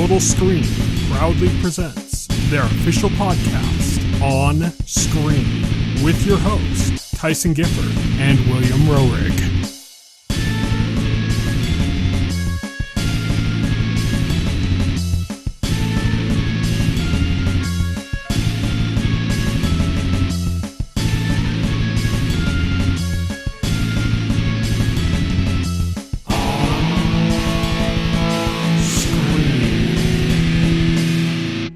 Total Screen proudly presents their official podcast, On Screen, with your hosts, Tyson Gifford and William Rohrig.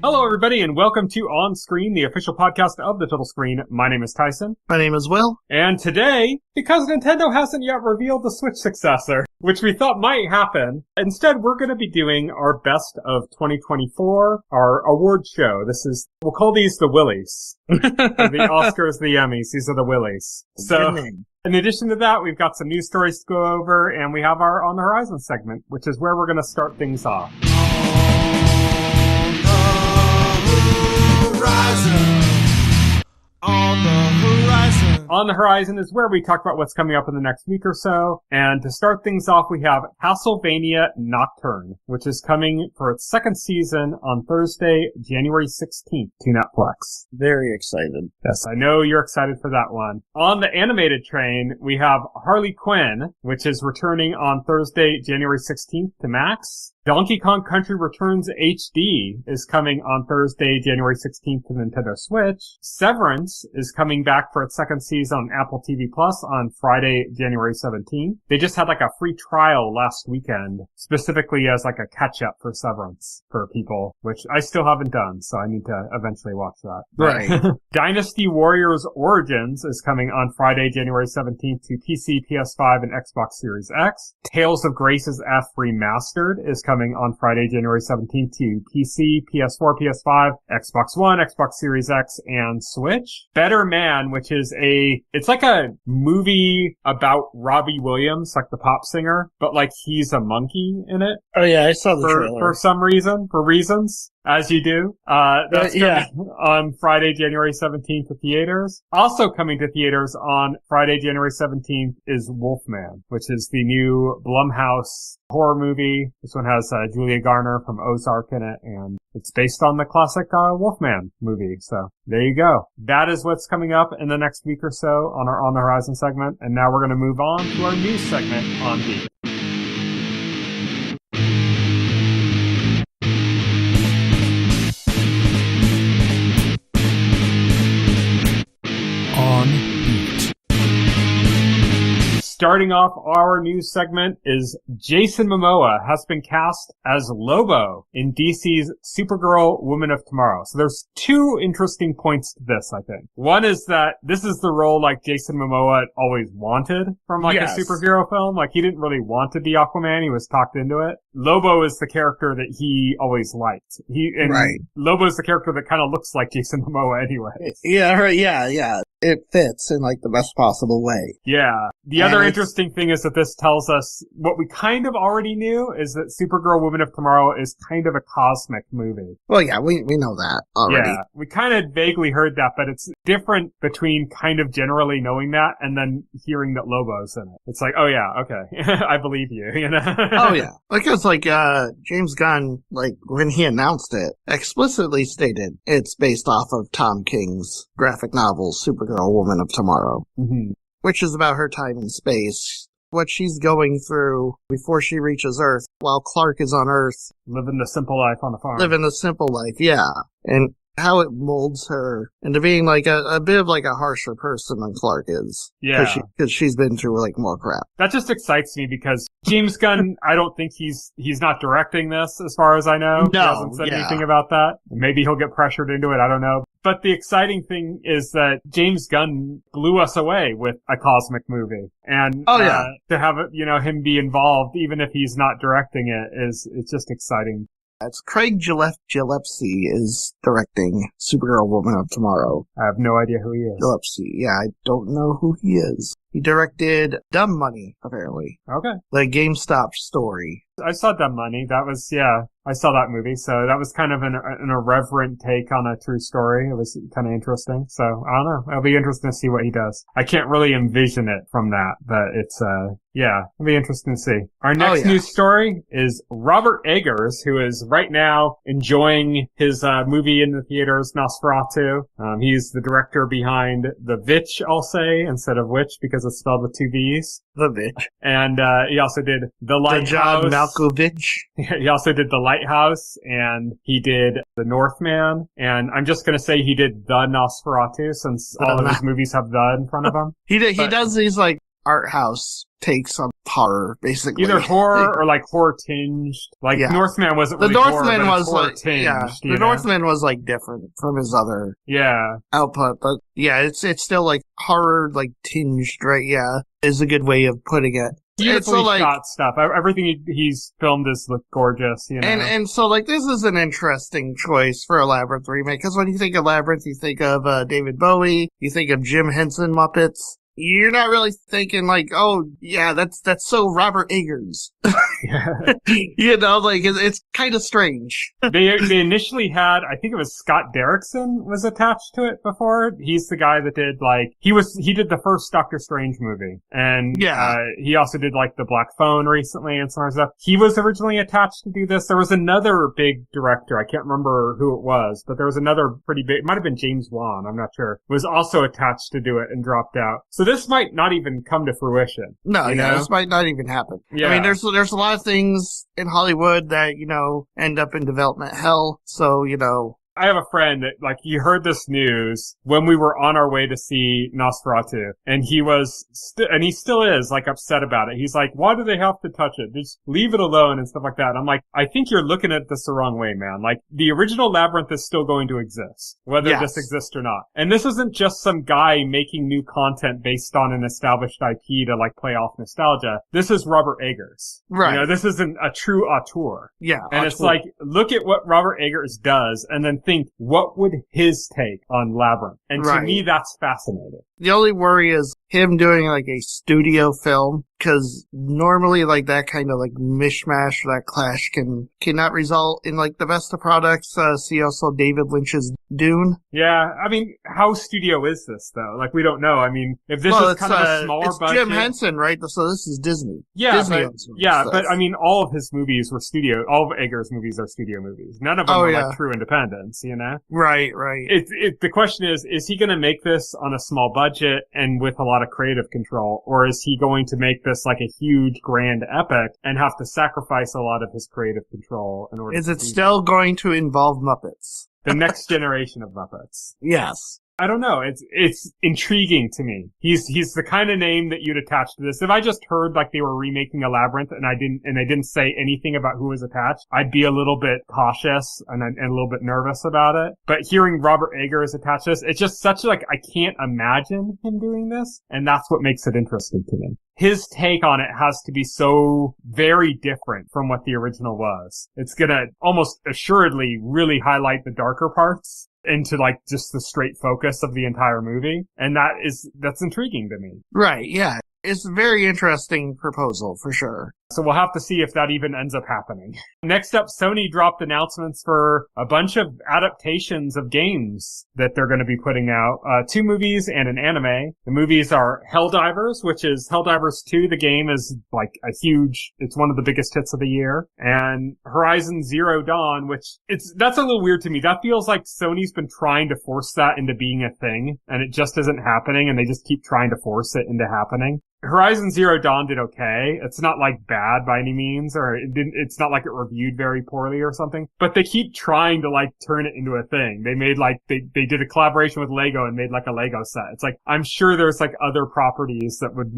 Hello, everybody, and welcome to On Screen, the official podcast of the Total Screen. My name is Tyson. My name is Will. And today, because Nintendo hasn't yet revealed the Switch successor, which we thought might happen, instead we're going to be doing our best of 2024, our award show. We'll call these the Willies. The Oscars, the Emmys, these are the Willies. So, in addition to that, we've got some news stories to go over, and we have our On the Horizon segment, which is where we're going to start things off. On the Horizon is where we talk about what's coming up in the next week or so. And to start things off, we have Castlevania Nocturne, which is coming for its second season on Thursday, January 16th to Netflix. Very excited. Yes, I know you're excited for that one. On the animated train, we have Harley Quinn, which is returning on Thursday, January 16th to Max. Donkey Kong Country Returns HD is coming on Thursday, January 16th to Nintendo Switch. Severance is coming back for its second season on Apple TV Plus on Friday, January 17th. They just had like a free trial last weekend, specifically as like a catch-up for Severance for people, which I still haven't done, so I need to eventually watch that. Right. Dynasty Warriors Origins is coming on Friday, January 17th to PC, PS5, and Xbox Series X. Tales of Grace's F Remastered is coming on Friday, January 17th to PC, PS4, PS5, Xbox One, Xbox Series X, and Switch. Better Man, which is it's like a movie about Robbie Williams, like the pop singer, but like he's a monkey in it. Oh yeah, I saw the trailer. For reasons. As you do. That's coming on Friday, January 17th to theaters. Also coming to theaters on Friday, January 17th is Wolfman, which is the new Blumhouse horror movie. This one has Julia Garner from Ozark in it, and it's based on the classic Wolfman movie. So there you go. That is what's coming up in the next week or so on our On the Horizon segment. And now we're going to move on to our news segment on Beat. On Beat. Starting off our news segment is Jason Momoa has been cast as Lobo in DC's Supergirl Woman of Tomorrow. So there's two interesting points to this, I think. One is that this is the role like Jason Momoa always wanted from like a superhero film. Like he didn't really want to be Aquaman. He was talked into it. Lobo is the character that he always liked. Lobo is the character that kind of looks like Jason Momoa anyway. Yeah. It fits in like the best possible way. Yeah. The other interesting thing is that this tells us what we kind of already knew is that Supergirl Woman of Tomorrow is kind of a cosmic movie. Well, yeah, we know that already. Yeah, we kind of vaguely heard that, but it's different between kind of generally knowing that and then hearing that Lobo's in it. It's like, oh yeah, okay, I believe you, you know? Oh yeah. Because like, James Gunn, like, when he announced it, explicitly stated it's based off of Tom King's graphic novel, Supergirl Woman of Tomorrow. Mm-hmm. Which is about her time in space, what she's going through before she reaches Earth, while Clark is on Earth. Living the simple life on the farm. Living the simple life, yeah. And how it molds her into being like a bit of like a harsher person than Clark is. Yeah. Because she's been through like more crap. That just excites me because James Gunn, I don't think he's not directing this as far as I know. No, he hasn't said anything about that. Maybe he'll get pressured into it, I don't know. But the exciting thing is that James Gunn blew us away with a cosmic movie. And to have it, him be involved, even if he's not directing it's just exciting. It's Craig Gillespie is directing Supergirl Woman of Tomorrow. I have no idea who he is. Gillespie, yeah, I don't know who he is. He directed Dumb Money, apparently. Okay. The GameStop story. I saw Dumb Money. That was, yeah, I saw that movie. So that was kind of an irreverent take on a true story. It was kind of interesting. So I don't know. It'll be interesting to see what he does. I can't really envision it from that, but it's, yeah, it'll be interesting to see. Our next news story is Robert Eggers, who is right now enjoying his, movie in the theaters, Nosferatu. He's the director behind The Vitch, I'll say, instead of Witch, because it's spelled with two V's. The Vitch. And, he also did The Lighthouse. John Malkovich. He also did The Lighthouse, and he did The Northman, and I'm just gonna say he did The Nosferatu, since all of his movies have the in front of them. He does these, like, art house takes on horror, basically. Either horror or, like, horror tinged. Like, Northman wasn't really horror, but was horror like, tinged. Yeah, the Northman was, like, different from his other output, but, yeah, it's still, like, horror, like, tinged, right? Yeah, is a good way of putting it. Beautifully shot stuff. Everything he's filmed is look gorgeous, you know. And so, like, this is an interesting choice for a Labyrinth remake, because when you think of Labyrinth, you think of David Bowie, you think of Jim Henson Muppets. You're not really thinking like, oh, yeah, that's so Robert Eggers. You know, like, it's kind of strange. They initially had, I think it was Scott Derrickson was attached to it before. He's the guy that did, like, he did the first Doctor Strange movie. And, he also did, like, The Black Phone recently and some other stuff. He was originally attached to do this. There was another big director. I can't remember who it was, but there was another pretty big, it might have been James Wan, I'm not sure, was also attached to do it and dropped out. So this might not even come to fruition. No, this might not even happen. Yeah. I mean, there's a lot of things in Hollywood that, you know, end up in development hell. So, you know, I have a friend that, like, he heard this news when we were on our way to see Nosferatu, and he was, and he still is, like, upset about it. He's like, why do they have to touch it? Just leave it alone and stuff like that. I'm like, I think you're looking at this the wrong way, man. Like, the original Labyrinth is still going to exist, whether this exists or not. And this isn't just some guy making new content based on an established IP to, like, play off nostalgia. This is Robert Eggers. Right. You know, this isn't a true auteur. Yeah. And it's like, look at what Robert Eggers does, and then think, what would his take on Labyrinth? And to me, that's fascinating. The only worry is him doing, like, a studio film, because normally, like, that kind of, like, mishmash, that clash cannot result in, like, the best of products. See also David Lynch's Dune. Yeah, I mean, how studio is this, though? Like, we don't know. I mean, if this is kind of a smaller budget... Jim Henson, right? So this is Disney. Yeah, Disney but I mean, all of his movies were studio. All of Eggers' movies are studio movies. None of them are, like, true independents, you know? Right. The question is he going to make this on a small budget and with a lot of creative control, or is he going to make this like a huge grand epic and have to sacrifice a lot of his creative control in order? Is it still going to involve Muppets? The next generation of Muppets. Yes. I don't know. It's intriguing to me. He's the kind of name that you'd attach to this. If I just heard like they were remaking a Labyrinth and they didn't say anything about who was attached, I'd be a little bit cautious and a little bit nervous about it. But hearing Robert Eggers attach this, it's just such like, I can't imagine him doing this. And that's what makes it interesting to me. His take on it has to be so very different from what the original was. It's gonna almost assuredly really highlight the darker parts into like just the straight focus of the entire movie. And that's intriguing to me. Right, yeah. It's a very interesting proposal, for sure. So we'll have to see if that even ends up happening. Next up, Sony dropped announcements for a bunch of adaptations of games that they're going to be putting out. 2 movies and an anime. The movies are Helldivers, which is Helldivers 2. The game is like it's one of the biggest hits of the year. And Horizon Zero Dawn, that's a little weird to me. That feels like Sony's been trying to force that into being a thing, and it just isn't happening, and they just keep trying to force it into happening. Horizon Zero Dawn did okay. It's not like bad by any means, or it's not like it reviewed very poorly or something, but they keep trying to like turn it into a thing. They made like, they did a collaboration with Lego and made like a Lego set. It's like, I'm sure there's like other properties that would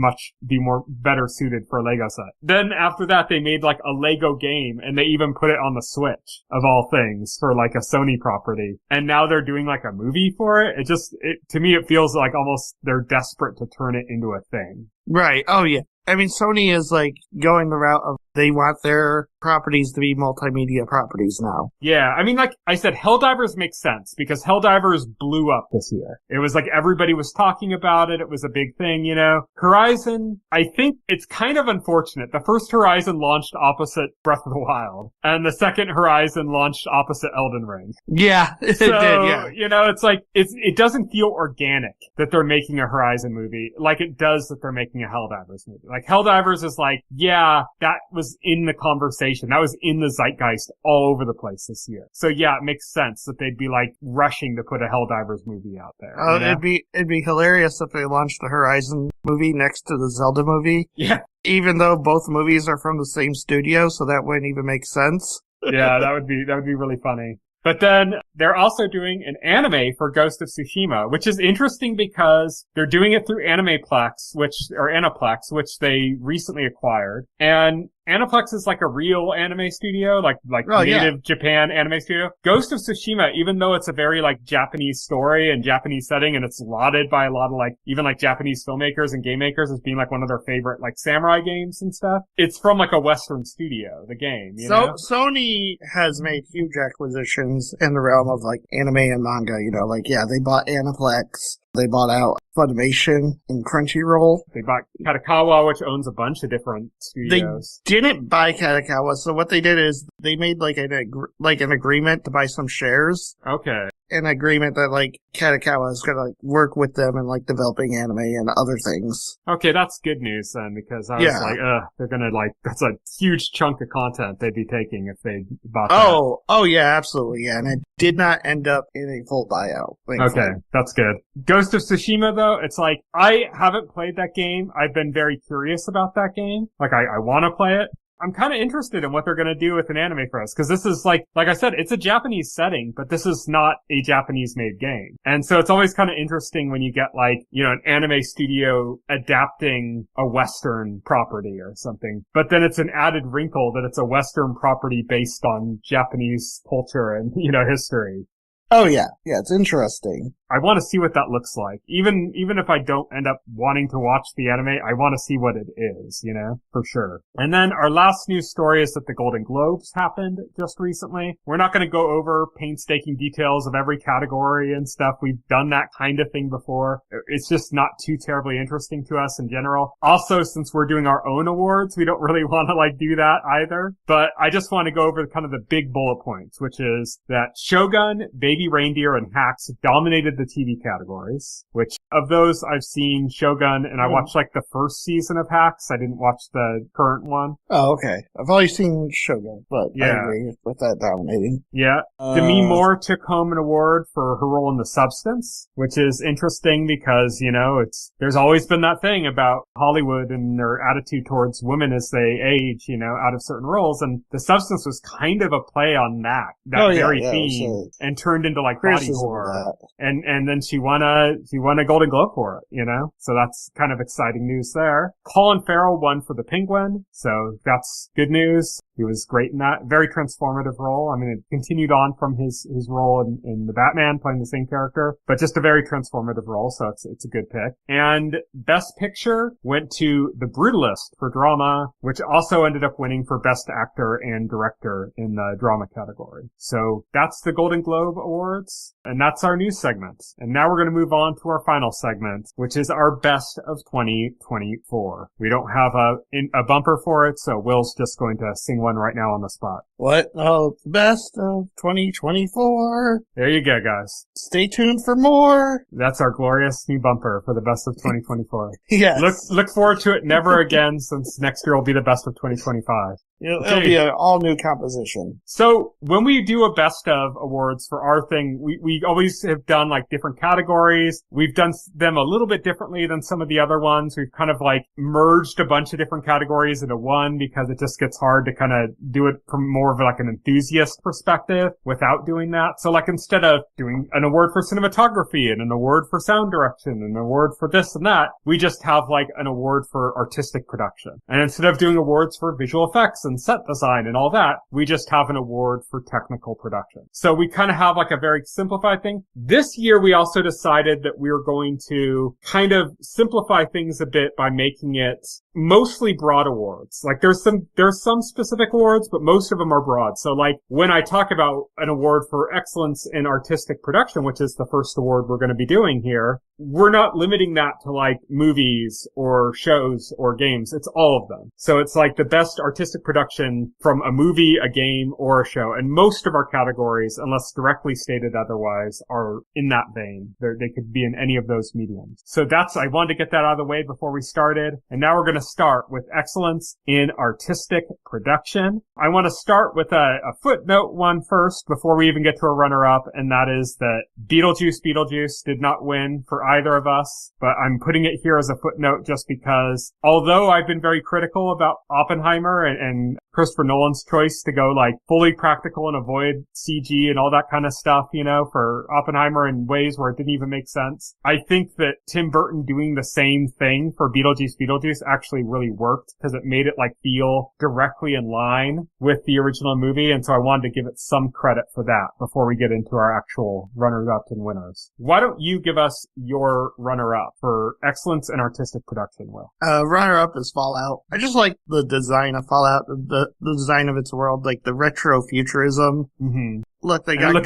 be better suited for a Lego set. Then after that, they made like a Lego game and they even put it on the Switch of all things for like a Sony property. And now they're doing like a movie for it. To me, it feels like almost they're desperate to turn it into a thing. Right. Oh, yeah. I mean, Sony is, like, going the route of they want their properties to be multimedia properties now. Yeah, I mean, like I said, Helldivers makes sense because Helldivers blew up this year. It was like everybody was talking about it. It was a big thing, you know. Horizon, I think it's kind of unfortunate. The first Horizon launched opposite Breath of the Wild, and the second Horizon launched opposite Elden Ring. Yeah, it So, did, yeah. you know, it's like, it doesn't feel organic that they're making a Horizon movie like it does that they're making a Helldivers movie. Like, Helldivers is like, yeah, that was in the conversation. That was in the zeitgeist all over the place this year. So yeah, it makes sense that they'd be like rushing to put a Helldivers movie out there. Oh, you know? it'd be hilarious if they launched the Horizon movie next to the Zelda movie. Yeah. Even though both movies are from the same studio, so that wouldn't even make sense. Yeah, that would be really funny. But then they're also doing an anime for Ghost of Tsushima, which is interesting because they're doing it through Aniplex, which they recently acquired. And Aniplex is like a real anime studio, like native Japan anime studio. Ghost of Tsushima, even though it's a very like Japanese story and Japanese setting, and it's lauded by a lot of like even like Japanese filmmakers and game makers as being like one of their favorite like samurai games and stuff. It's from like a Western studio, the game. You know? Sony has made huge acquisitions in the realm of like anime and manga. You know, like they bought Aniplex. They bought out Funimation and Crunchyroll. They bought Katakawa, which owns a bunch of different studios. They didn't buy Katakawa, so what they did is they made like an agreement to buy some shares. Okay. An agreement that like Katakawa is gonna like work with them in like developing anime and other things. Okay, that's good news then, because I was like, they're gonna like, that's a huge chunk of content they'd be taking if they bought that. Oh yeah, absolutely, yeah, and it did not end up in a full buyout. Okay, that's good. Ghost of Tsushima though, it's like, I haven't played that game. I've been very curious about that game. Like, I want to play it. I'm kind of interested in what they're going to do with an anime for us, because this is like I said, it's a Japanese setting, but this is not a Japanese-made game. And so it's always kind of interesting when you get like, you know, an anime studio adapting a Western property or something. But then it's an added wrinkle that it's a Western property based on Japanese culture and, you know, history. Oh yeah, it's interesting. I want to see what that looks like. Even if I don't end up wanting to watch the anime, I want to see what it is, you know, for sure. And then our last news story is that the Golden Globes happened just recently. We're not going to go over painstaking details of every category and stuff. We've done that kind of thing before. It's just not too terribly interesting to us in general. Also, since we're doing our own awards, we don't really want to like do that either. But I just want to go over kind of the big bullet points, which is that Shogun, Baby Reindeer, and Hacks dominated the TV categories, which of those I've seen Shogun, and I watched like the first season of Hacks. I didn't watch the current one. Oh, okay. I've only seen Shogun, but yeah. I agree with that dominating. Yeah. Demi Moore took home an award for her role in The Substance, which is interesting because, you know, there's always been that thing about Hollywood and their attitude towards women as they age, you know, out of certain roles, and The Substance was kind of a play on that very theme, and turned into like body horror. And then she won a Golden Globe for it, you know? So that's kind of exciting news there. Colin Farrell won for The Penguin, so that's good news. He was great in that. Very transformative role. I mean, it continued on from his role in The Batman, playing the same character, but just a very transformative role, so it's a good pick. And Best Picture went to The Brutalist for drama, which also ended up winning for Best Actor and Director in the drama category. So that's the Golden Globe Awards, and that's our news segment. And now we're going to move on to our final segment, which is our Best of 2024. We don't have a bumper for it, so Will's just going to sing one right now on the spot. What? Oh, the best of 2024. There you go, guys. Stay tuned for more. That's our glorious new bumper for the best of 2024. Yes. Look forward to it never again, since next year will be the best of 2025. It'll be an all-new composition. So when we do a best of awards for our thing, we always have done like different categories. We've done them a little bit differently than some of the other ones. We've kind of like merged a bunch of different categories into one because it just gets hard to kind of do it from more of like an enthusiast perspective without doing that. So like instead of doing an award for cinematography and an award for sound direction and an award for this and that, we just have like an award for artistic production. And instead of doing awards for visual effects and and set design and all that. We just have an award for technical production. So we kind of have like a very simplified thing. This year, we also decided that we were going to kind of simplify things a bit by making it mostly broad awards. Like there's some specific awards, but most of them are broad. So like when I talk about an award for excellence in artistic production, which is the first award we're going to be doing here, we're not limiting that to like movies or shows or games. It's all of them. So it's like the best artistic production from a movie, a game, or a show. And most of our categories, unless directly stated otherwise, are in that vein. They could be in any of those mediums. So I wanted to get that out of the way before we started. And now we're going to start with excellence in artistic production. I want to start with a footnote one first before we even get to a runner-up, and that is that Beetlejuice did not win for either of us, but I'm putting it here as a footnote just because although I've been very critical about Oppenheimer and Christopher Nolan's choice to go like fully practical and avoid CG and all that kind of stuff, for Oppenheimer in ways where it didn't even make sense. I think that Tim Burton doing the same thing for Beetlejuice actually really worked because it made it like feel directly in line with the original movie. And so I wanted to give it some credit for that before we get into our actual runners-up and winners. Why don't you give us your runner-up for excellence in artistic production, Will? Runner-up is Fallout. I just like the design of Fallout, the design of its world, like the retro futurism. Mm-hmm. Look, they nailed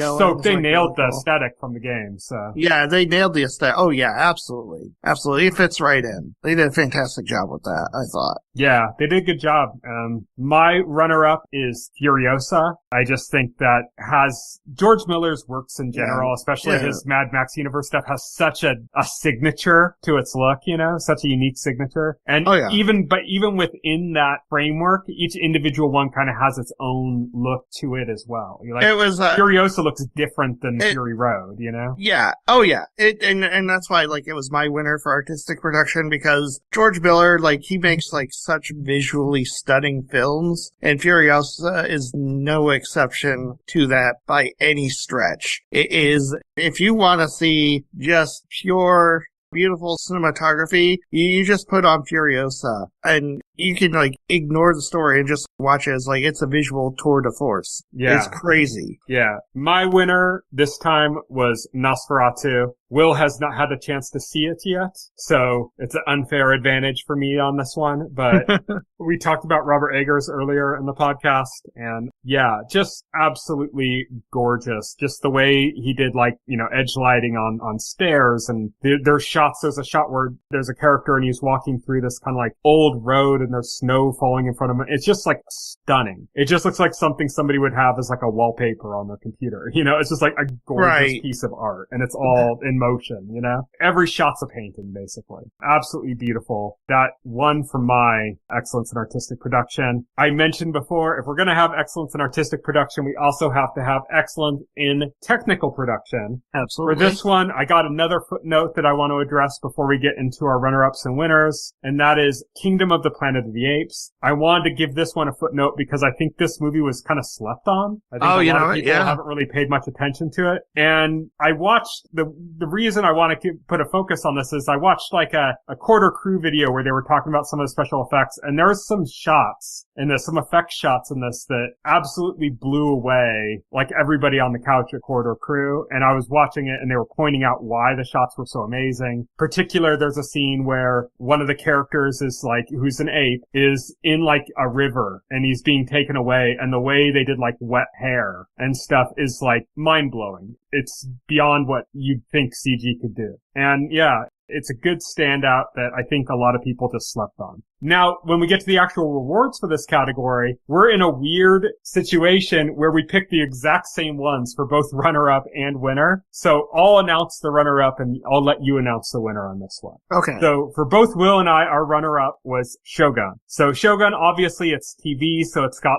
the aesthetic from the game, so. Yeah, they nailed the aesthetic. Oh yeah, absolutely. Absolutely. It fits right in. They did a fantastic job with that, I thought. Yeah, they did a good job. My runner-up is Furiosa. I just think that has George Miller's works in general, especially his Mad Max universe stuff, has such a signature to its look, such a unique signature. And even within that framework, each individual one kind of has its own look to it as well. Furiosa looks different than Fury Road, Yeah. Oh, yeah. And that's why, it was my winner for artistic production because George Miller, he makes, such visually stunning films, and Furiosa is no exception to that by any stretch. It is, if you want to see just pure beautiful cinematography, you just put on Furiosa and you can ignore the story and just watch it as it's a visual tour de force. Yeah. It's crazy. Yeah. My winner this time was Nosferatu. Will has not had a chance to see it yet, so it's an unfair advantage for me on this one, but we talked about Robert Eggers earlier in the podcast, and yeah, just absolutely gorgeous. Just the way he did edge lighting on stairs, and there's shots, there's a shot where there's a character and he's walking through this kind of old road and there's snow falling in front of him. It's just stunning. It just looks like something somebody would have as a wallpaper on their computer. It's just a gorgeous piece of art, and it's all in motion, Every shot's a painting, basically. Absolutely beautiful. That one for my excellence in artistic production. I mentioned before, if we're going to have excellence in artistic production, we also have to have excellence in technical production. Absolutely. For this one, I got another footnote that I want to address before we get into our runner-ups and winners, and that is Kingdom of the Planet of the Apes. I wanted to give this one a footnote because I think this movie was kind of slept on. I think a lot of people haven't really paid much attention to it. And I watched the reason I want to put a focus on this is I watched a quarter crew video where they were talking about some of the special effects, and there was some shots in this, some effect shots in this that absolutely blew away everybody on the couch at quarter crew. And I was watching it and they were pointing out why the shots were so amazing. Particular, there's a scene where one of the characters is who's an ape is in a river and he's being taken away, and the way they did wet hair and stuff is mind blowing. It's beyond what you'd think CG could do. And yeah, it's a good standout that I think a lot of people just slept on. Now, when we get to the actual rewards for this category, we're in a weird situation where we pick the exact same ones for both runner-up and winner. So I'll announce the runner-up and I'll let you announce the winner on this one. Okay. So for both Will and I, our runner-up was Shogun. So Shogun, obviously it's TV, so it's got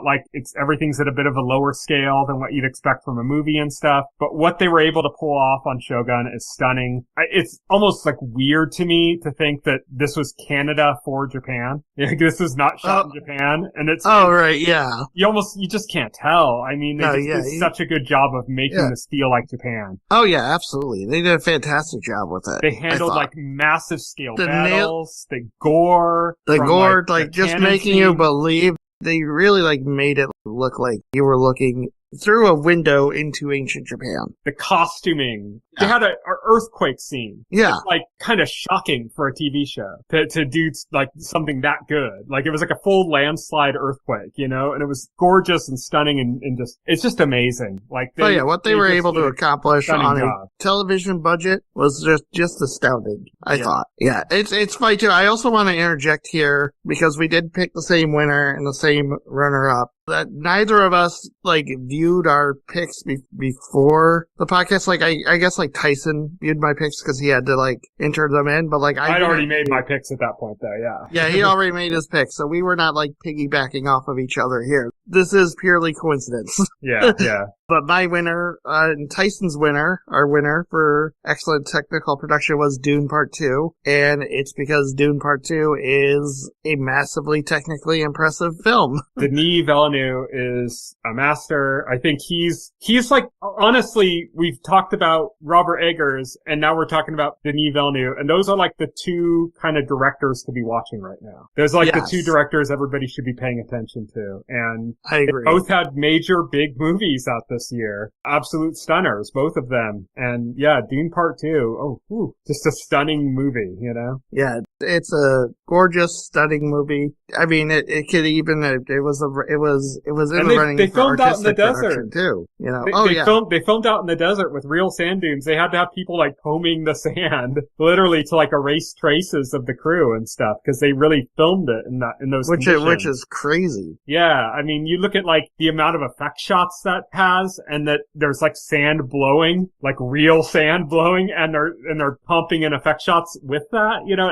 everything's at a bit of a lower scale than what you'd expect from a movie and stuff. But what they were able to pull off on Shogun is stunning. It's almost weird to me to think that this was Canada for Japan. This was not shot in Japan, and it's right, yeah. You just can't tell. I mean, they did such a good job of making this feel like Japan. Oh yeah, absolutely. They did a fantastic job with it. They handled massive scale battles, the gore, just making you believe they really like made it look like you were looking through a window into ancient Japan. The costuming. They had an earthquake scene. Yeah. It's like kind of shocking for a TV show to do like something that good. Like it was like a full landslide earthquake, you know, and it was gorgeous and stunning and just, it's just amazing. Like what they were able to accomplish on job. a television budget was just astounding, I thought. Yeah, it's funny too. I also want to interject here because we did pick the same winner and the same runner-up. That neither of us, like, viewed our picks before the podcast. Like, I guess, like, Tyson viewed my picks because he had to, like, enter them in. But, like, I'd already made my picks at that point, though, yeah. Yeah, he already made his picks. So we were not, like, piggybacking off of each other here. This is purely coincidence. Yeah, yeah. But my winner, and Tyson's winner, our winner for excellent technical production was Dune Part 2. And it's because Dune Part 2 is a massively technically impressive film. Denis Villeneuve is a master. I think he's like, honestly, we've talked about Robert Eggers and now we're talking about Denis Villeneuve, and those are like the two kind of directors to be watching right now. There's like the two directors everybody should be paying attention to. And I agree. They both had major big movies out this year. Absolute stunners, both of them. And yeah, Dune Part 2. Oh, just a stunning movie, you know? Yeah, it's a gorgeous, stunning movie. I mean, it could even, it was in the running. They filmed out in the desert too. You know, they filmed out in the desert with real sand dunes. They had to have people like combing the sand, literally to like erase traces of the crew and stuff, because they really filmed it in those conditions. Which is crazy. Yeah, I mean, you look at like the amount of effect shots that has, and that there's like sand blowing, like real sand blowing, and they're pumping in effect shots with that. You know,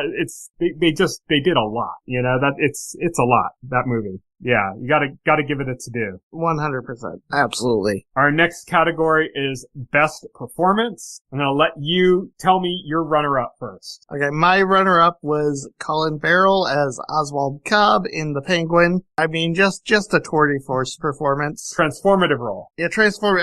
they did a lot. You know, that it's a lot, that movie. Yeah, you gotta give it its due. 100%. Absolutely. Our next category is Best Performance. I'm gonna let you tell me your runner-up first. Okay, my runner-up was Colin Farrell as Oswald Cobb in The Penguin. I mean, just a tour de force performance. Transformative role. Yeah,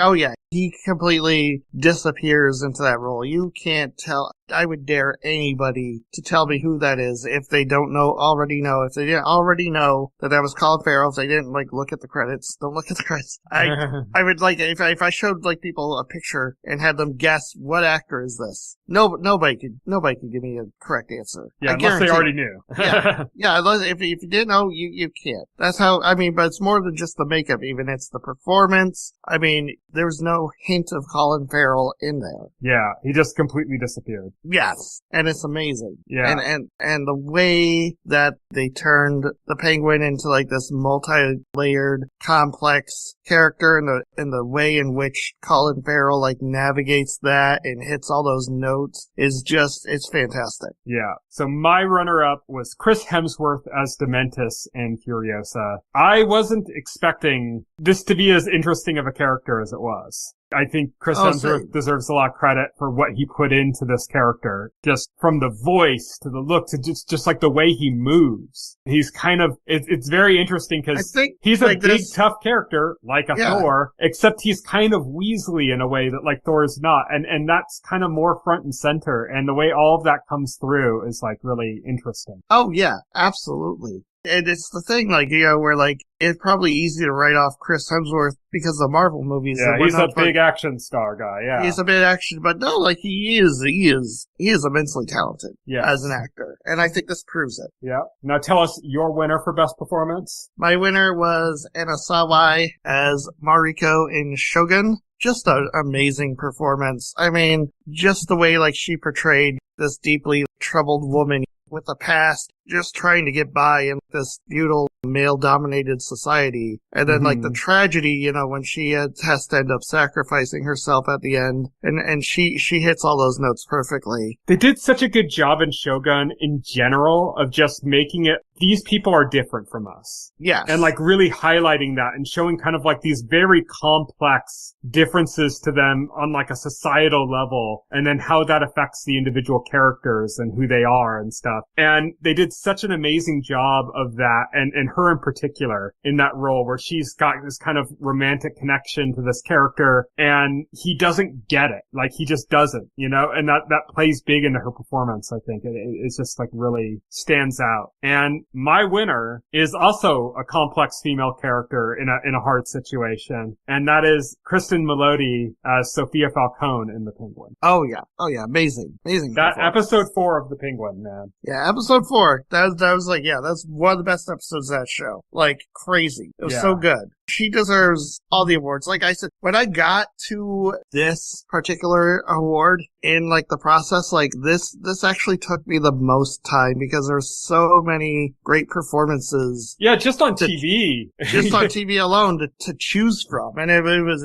oh yeah. He completely disappears into that role. You can't tell. I would dare anybody to tell me who that is if they don't already know. If they didn't already know that was Colin Farrell, if they didn't like look at the credits, don't look at the credits. I would like if I showed like people a picture and had them guess what actor is this. Nobody could give me a correct answer. Yeah, unless they already knew. yeah. Unless if you didn't know, you can't. That's how. I mean, but it's more than just the makeup. Even it's the performance. I mean, there's no hint of Colin Farrell in there. Yeah, he just completely disappeared. Yes, and it's amazing. Yeah, and the way that they turned the Penguin into like this multi-layered, complex character, and the way in which Colin Farrell like navigates that and hits all those notes is just it's fantastic. Yeah. So my runner-up was Chris Hemsworth as Dementus in Furiosa. I wasn't expecting this to be as interesting of a character as it was. I think Chris Hemsworth deserves a lot of credit for what he put into this character. Just from the voice to the look to just like the way he moves. He's kind of, it's very interesting because he's a big, tough character like a Thor, except he's kind of weaselly in a way that like Thor is not. And that's kind of more front and center. And the way all of that comes through is like really interesting. Oh yeah, absolutely. And it's the thing, like, you know, where, like, it's probably easy to write off Chris Hemsworth because of Marvel movies. Yeah, he's a big action star guy, yeah. He's a big action, but no, like, he is immensely talented as an actor. And I think this proves it. Yeah. Now tell us your winner for Best Performance. My winner was Anna Sawai as Mariko in Shogun. Just an amazing performance. I mean, just the way, like, she portrayed this deeply troubled woman with a past, just trying to get by in this feudal, male-dominated society. And then, like, the tragedy, you know, when she has to end up sacrificing herself at the end. And she hits all those notes perfectly. They did such a good job in Shogun in general of just making it, these people are different from us. Yes. And, like, really highlighting that and showing kind of, like, these very complex differences to them on, like, a societal level, and then how that affects the individual characters and who they are and stuff. And they did did such an amazing job of that, and her in particular in that role where she's got this kind of romantic connection to this character and he doesn't get it. Like, he just doesn't, you know, and that plays big into her performance. I think it's just like really stands out. And my winner is also a complex female character in a hard situation, and that is Kristen Melody as Sophia Falcone in The Penguin. Oh yeah, amazing. That episode 4 of The Penguin, man. Yeah, episode 4. That was like, yeah, that's one of the best episodes of that show. Like, crazy. It was so good. She deserves all the awards. Like I said, when I got to this particular award in like the process, like this actually took me the most time because there's so many great performances. Yeah, just on TV. Just on TV alone to choose from. And it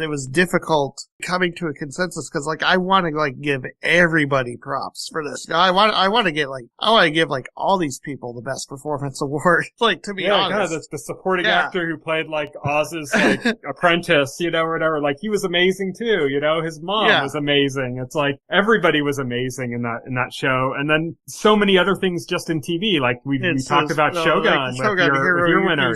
was difficult coming to a consensus because like I want to like give everybody props for this. I want to give like all these people the best performance award. Like, to be honest. Yeah, that's the supporting actor who played like Oz's like apprentice, you know, or whatever. Like, he was amazing too, you know. His mom was amazing. It's like everybody was amazing in that show. And then so many other things just in TV. Like we talked about Shogun with your winner,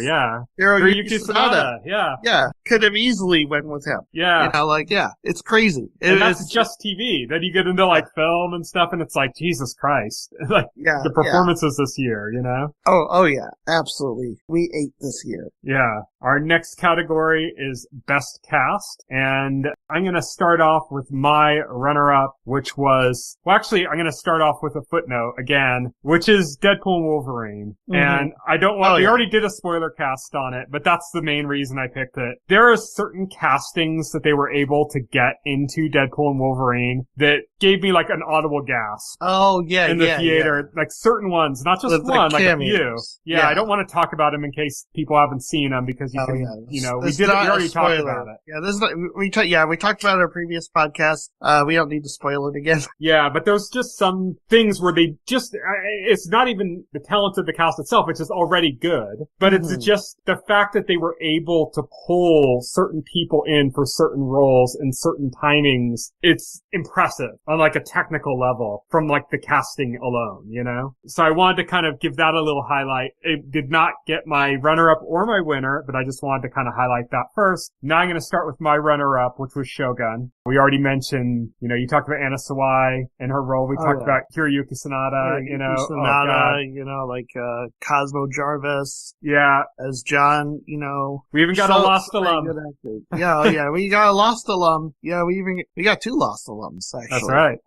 Hiroyuki Sanada. Yeah. Could have easily went with him. Yeah. You know, like, it's crazy. And that's just TV. Then you get into like film and stuff and it's like, Jesus Christ. Like, the performances this year, you know? Oh yeah, absolutely. We ate this year. Yeah. Our next category is Best Cast, and I'm going to start off with my runner-up, which was, well, actually, I'm going to start off with a footnote again, which is Deadpool and Wolverine. Mm-hmm. And I don't want, we already did a spoiler cast on it, but that's the main reason I picked it. There are certain castings that they were able to get into Deadpool and Wolverine that gave me like an audible gasp. Oh, yeah, in the theater. Like certain ones, not just one, like a few. Yeah, I don't want to talk about them in case people haven't seen them because you can, you know, we already talked about it. Yeah, this is not, we talked about it in our previous podcast. We don't need to spoil it again. Yeah, but there's just some things where they just, it's not even the talent of the cast itself, which is already good, but it's just the fact that they were able to pull certain people in for certain roles and certain timings. It's impressive on like a technical level from like the casting alone, you know? So I wanted to kind of give that a little highlight. It did not get my runner-up or my winner, but I just wanted to kind of highlight that first. Now I'm going to start with my runner-up, which was Shogun. We already mentioned, you know, you talked about Anna Sawai and her role. We talked about Hiroyuki Sanada, you know. You know, like, Cosmo Jarvis. Yeah. As John, you know. We even got a Lost alum. Yeah, we got a Lost alum. Yeah, we got 2 Lost alums, actually. That's right.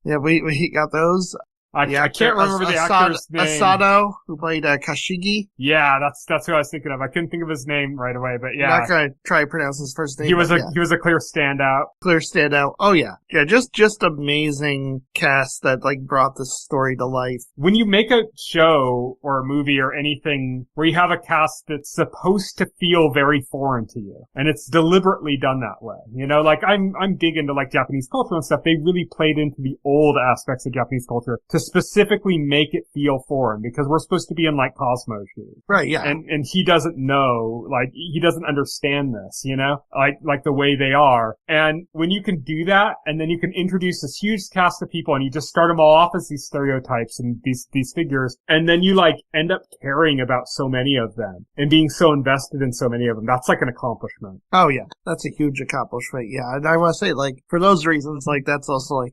Yeah, we got those. I can't remember the actor's name. Asado, who played Kashigi. Yeah, that's who I was thinking of. I couldn't think of his name right away, but yeah. I'm not gonna try to pronounce his first name. He was a clear standout. Oh yeah. Yeah, just amazing cast that like brought this story to life. When you make a show or a movie or anything where you have a cast that's supposed to feel very foreign to you, and it's deliberately done that way, you know, like I'm big into like Japanese culture and stuff. They really played into the old aspects of Japanese culture to specifically make it feel foreign because we're supposed to be in like Cosmo shoes. Right, yeah. And he doesn't know, like, he doesn't understand this, you know, like the way they are. And when you can do that and then you can introduce this huge cast of people and you just start them all off as these stereotypes and these figures, and then you like end up caring about so many of them and being so invested in so many of them, that's like an accomplishment. Oh yeah, that's a huge accomplishment. Yeah. And I want to say, like, for those reasons, like, that's also like,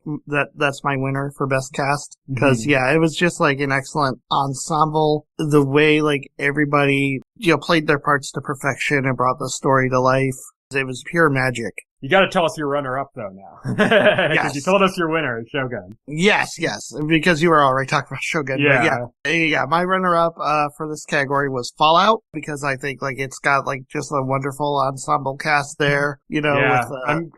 that's my winner for best cast. Because, yeah, it was just, like, an excellent ensemble. The way, like, everybody, you know, played their parts to perfection and brought the story to life. It was pure magic. You gotta tell us your runner-up, though, now. Because you told us your winner is Shogun. Yes, because you were already talking about Shogun. Yeah, my runner-up for this category was Fallout, because I think, like, it's got, like, just a wonderful ensemble cast there, you know. Yeah,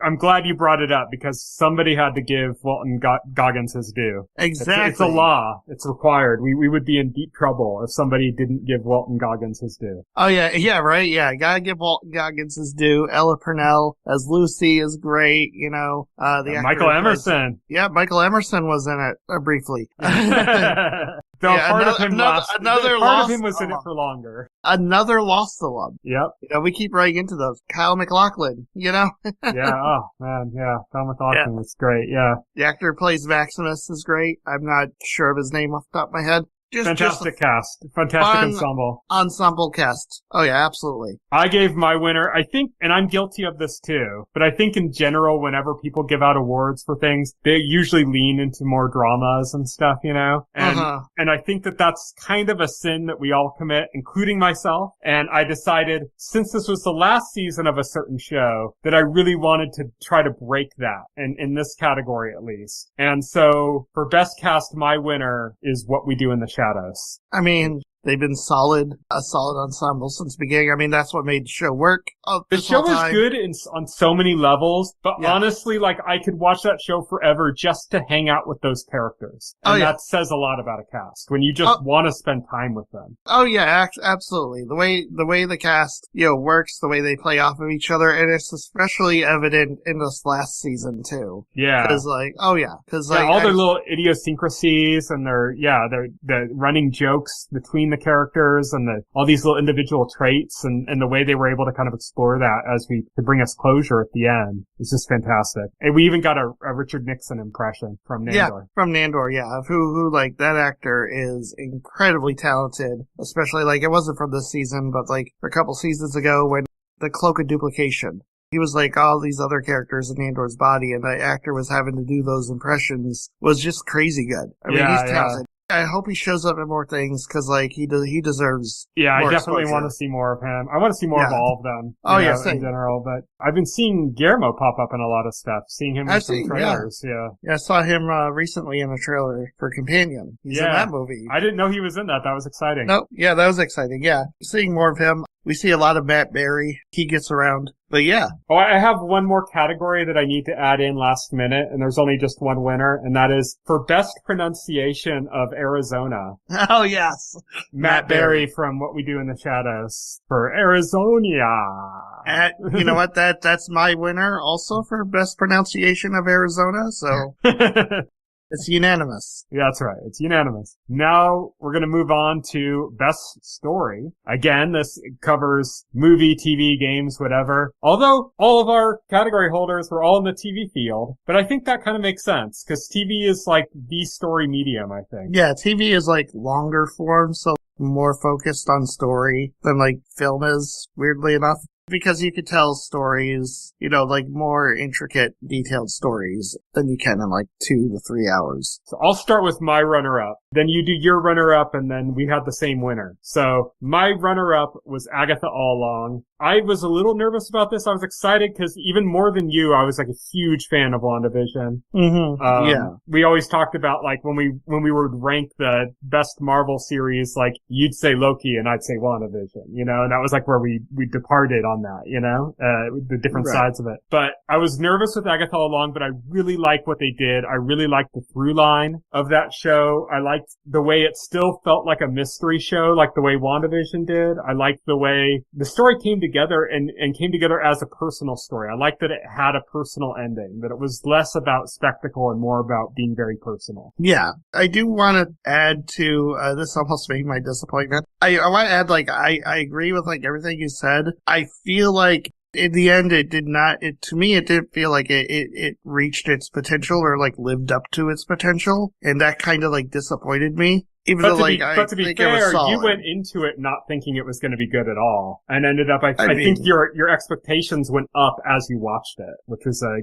I'm glad you brought it up, because somebody had to give Walton Goggins his due. Exactly. It's a law. It's required. We would be in deep trouble if somebody didn't give Walton Goggins his due. Oh, yeah, right, yeah. Gotta give Walton Goggins his due. Ella Purnell as Lucy is great, you know. The Michael Emerson. Michael Emerson was in it briefly. Part of him was in it for longer. Another Lost alum. Yep. You know, we keep running into those. Kyle MacLachlan, you know? Oh man, yeah. Kyle MacLachlan was great, yeah. The actor who plays Maximus is great. I'm not sure of his name off the top of my head. Fantastic cast. Fantastic ensemble. Ensemble cast. Oh yeah, absolutely. I gave my winner, I think, and I'm guilty of this too, but I think in general, whenever people give out awards for things, they usually lean into more dramas and stuff, you know? And I think that that's kind of a sin that we all commit, including myself. And I decided, since this was the last season of a certain show, that I really wanted to try to break that, in this category at least. And so, for Best Cast, my winner is What We Do in the Shadows. I mean, they've been a solid ensemble since the beginning. I mean, that's what made the show work. The show is good on so many levels, but honestly, like, I could watch that show forever just to hang out with those characters. And that says a lot about a cast, when you just want to spend time with them. Oh yeah, absolutely. The way the cast, works, the way they play off of each other, and it's especially evident in this last season too. Yeah. Cause all their little idiosyncrasies and the running jokes between the characters and all these little individual traits and the way they were able to kind of explore that to bring us closure at the end. It's just fantastic. And we even got a Richard Nixon impression from Nandor. Yeah, from Nandor, who like, that actor is incredibly talented, especially like, it wasn't from this season, but like a couple seasons ago when the Cloak of Duplication, he was like all these other characters in Nandor's body, and the actor was having to do those impressions was just crazy good. I mean, he's talented. I hope he shows up in more things, because like he deserves. Yeah, more I definitely exposure. want to see more of him. I want to see more of all of them. Same. In general. But I've been seeing Guillermo pop up in a lot of stuff. Seeing him in some trailers. Yeah, I saw him recently in a trailer for Companion. He's in that movie. I didn't know he was in that. That was exciting. No, yeah, that was exciting. Yeah, seeing more of him. We see a lot of Matt Berry. He gets around. But yeah. Oh, I have one more category that I need to add in last minute, and there's only just one winner, and that is for Best Pronunciation of Arizona. Oh, yes. Matt Berry from What We Do in the Shadows for Arizona. You know what? That's my winner also for Best Pronunciation of Arizona, so... It's unanimous. Yeah, that's right. It's unanimous. Now we're going to move on to Best Story. Again, this covers movie, TV, games, whatever. Although all of our category holders were all in the TV field, but I think that kind of makes sense because TV is like the story medium, I think. Yeah, TV is like longer form, so more focused on story than like film is, weirdly enough. Because you could tell stories, like more intricate, detailed stories than you can in like 2 to 3 hours. So I'll start with my runner-up. Then you do your runner-up, and then we had the same winner. So my runner-up was Agatha All Along. I was a little nervous about this. I was excited because even more than you, I was like a huge fan of WandaVision. Mm-hmm. We always talked about like when we would rank the best Marvel series, like you'd say Loki and I'd say WandaVision, and that was like where we departed on that, the different sides of it. But I was nervous with Agatha All Along, but I really liked what they did. I really liked the through line of that show. I liked the way it still felt like a mystery show, like the way WandaVision did. I liked the way the story came together and came together as a personal story. I liked that it had a personal ending, that it was less about spectacle and more about being very personal. Yeah. I do want to add to, this almost made my disappointment. I want to add, like, I agree with, like, everything you said. I feel like in the end, it didn't feel like it reached its potential or like lived up to its potential. And that kind of like disappointed me. Even though, but to be fair, you went into it not thinking it was going to be good at all, and ended up. I think your expectations went up as you watched it, which was a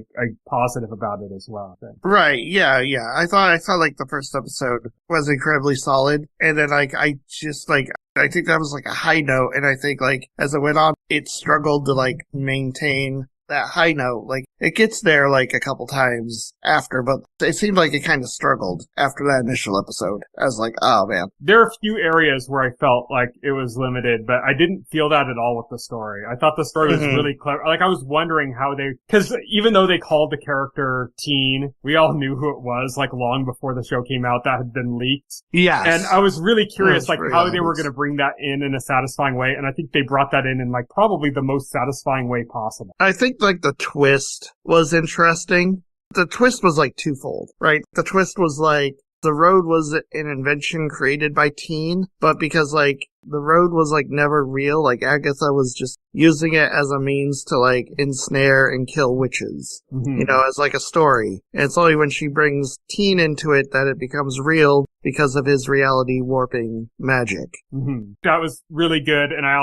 positive about it as well. I think. Right? Yeah. I thought like the first episode was incredibly solid, and then I think that was like a high note, and I think like as it went on, it struggled to like maintain that high note. Like it gets there like a couple times after, but it seemed like it kind of struggled after that initial episode. I was like, oh man. There are a few areas where I felt like it was limited, but I didn't feel that at all with the story. I thought the story was really clever. Like I was wondering how cause even though they called the character Teen, we all knew who it was like long before the show came out. That had been leaked. Yes. And I was really curious like how they were going to bring that in a satisfying way. And I think they brought that in like probably the most satisfying way possible. I think like the twist was interesting. The twist was like twofold, right? The twist was like the road was an invention created by Teen, but because like the road was like never real. Like Agatha was just using it as a means to like ensnare and kill witches, Mm-hmm. you know, as like a story. And it's only when she brings Teen into it that it becomes real because of his reality warping magic. Mm-hmm. That was really good, and I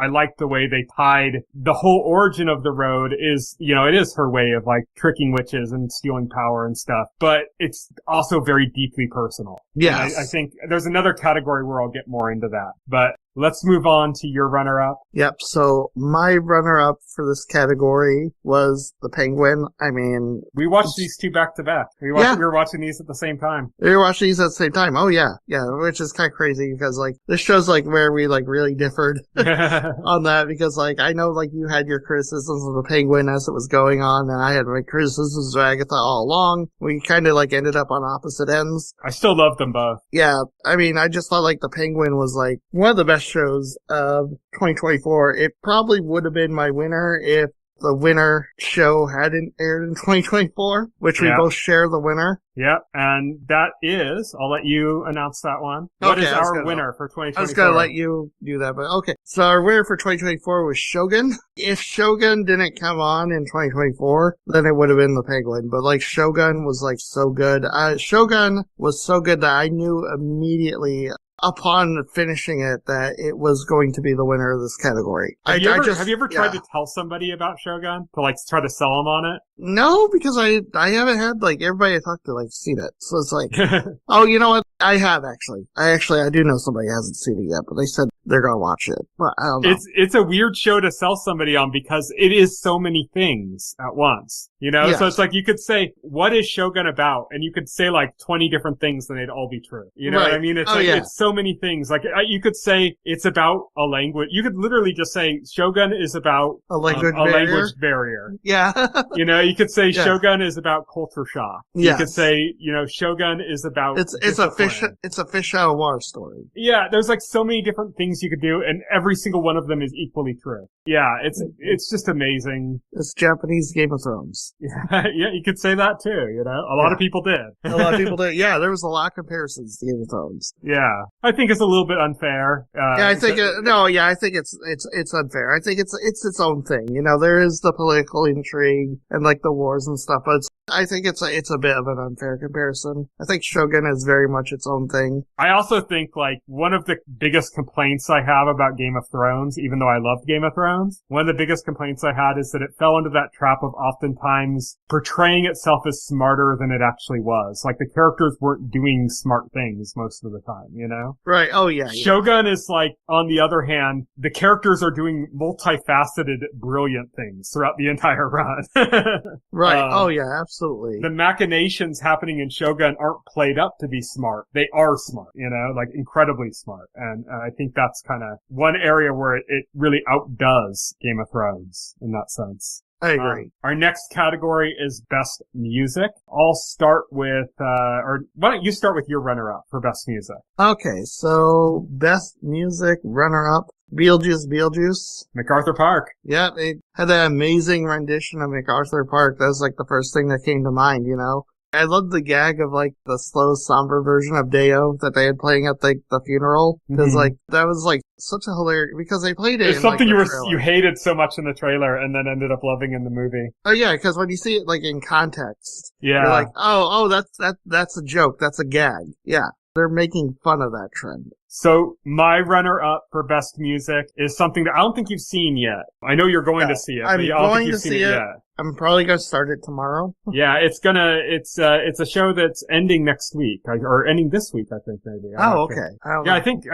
liked the way they tied the whole origin of the road is, you know, it is her way of like tricking witches and stealing power and stuff, but it's also very deeply personal. Yes. And I think there's another category where I'll get more into that, but let's move on to your runner-up. Yep, so my runner-up for this category was the Penguin. I mean... We watched these two back-to-back. We were watching these at the same time. We were watching these at the same time. Oh, yeah. Yeah, which is kind of crazy because, like, this shows, like, where we, like, really differed on that because, like, I know, like, you had your criticisms of the Penguin as it was going on, and I had my criticisms of Agatha all along. We kind of, like, ended up on opposite ends. I still love them both. Yeah, I mean, I just thought, like, the Penguin was, like, one of the best shows of 2024. It probably would have been my winner if the winner show hadn't aired in 2024, which we both share the winner. Yep, and that is, I'll let you announce that one. What is our winner for 2024? I was going to let you do that, but okay. So our winner for 2024 was Shogun. If Shogun didn't come on in 2024, then it would have been the Penguin. But like Shogun was like so good. Shogun was so good that I knew immediately upon finishing it that it was going to be the winner of this category. Have you ever tried to tell somebody about Shogun? To like try to sell them on it? No, because I haven't had like everybody I talked to like seen it. So it's like, oh, you know what? I have actually. I do know somebody hasn't seen it yet, but they said they're gonna watch it. But I don't know. It's a weird show to sell somebody on because it is so many things at once. You know? Yes. So it's like you could say, what is Shogun about? And you could say like 20 different things and they'd all be true. You know what I mean? It's it's so many things. Like you could say it's about a language. You could literally just say Shogun is about a language barrier. Yeah. You know, you could say Shogun is about culture shock. Yes. You could say, you know, Shogun is about it's a fish out of water story. Yeah, there's like so many different things you could do, and every single one of them is equally true. Yeah, it's just amazing. It's Japanese Game of Thrones. Yeah, you could say that too. You know, a lot of people did. A lot of people did. Yeah, there was a lot of comparisons to Game of Thrones. Yeah, I think it's a little bit unfair. I think it's unfair. I think it's its own thing. You know, there is the political intrigue and like the wars and stuff, but I think it's a bit of an unfair comparison. I think Shogun is very much its own thing. I also think like one of the biggest complaints I have about Game of Thrones, even though I loved Game of Thrones, one of the biggest complaints I had is that it fell into that trap of oftentimes portraying itself as smarter than it actually was. Like the characters weren't doing smart things most of the time, you know? Right. Oh yeah. Shogun is like, on the other hand, the characters are doing multifaceted, brilliant things throughout the entire run. Right. Oh yeah, absolutely. The machinations happening in Shogun aren't played up to be smart. They are smart, you know, like incredibly smart. And I think that's kind of one area where it really outdoes Game of Thrones in that sense. I agree. Our next category is Best Music. I'll start with, or why don't you start with your runner-up for Best Music? Okay, so Best Music runner-up, Beetlejuice. MacArthur Park. Yeah, they had that amazing rendition of MacArthur Park. That was like the first thing that came to mind, you know? I loved the gag of like the slow, somber version of Deo that they had playing at the funeral. Because like, that was like such a hilarious, because they played it It's something you hated so much in the trailer and then ended up loving in the movie. Oh yeah, because when you see it like in context, you're like, oh, that's a joke. That's a gag. Yeah. They're making fun of that trend. So my runner-up for Best Music is something that I don't think you've seen yet. I know you're going to see it, but I don't think you've seen it yet. I'm probably going to start it tomorrow. Yeah, it's a show that's ending next week, or ending this week, I think, maybe. Oh, okay. I think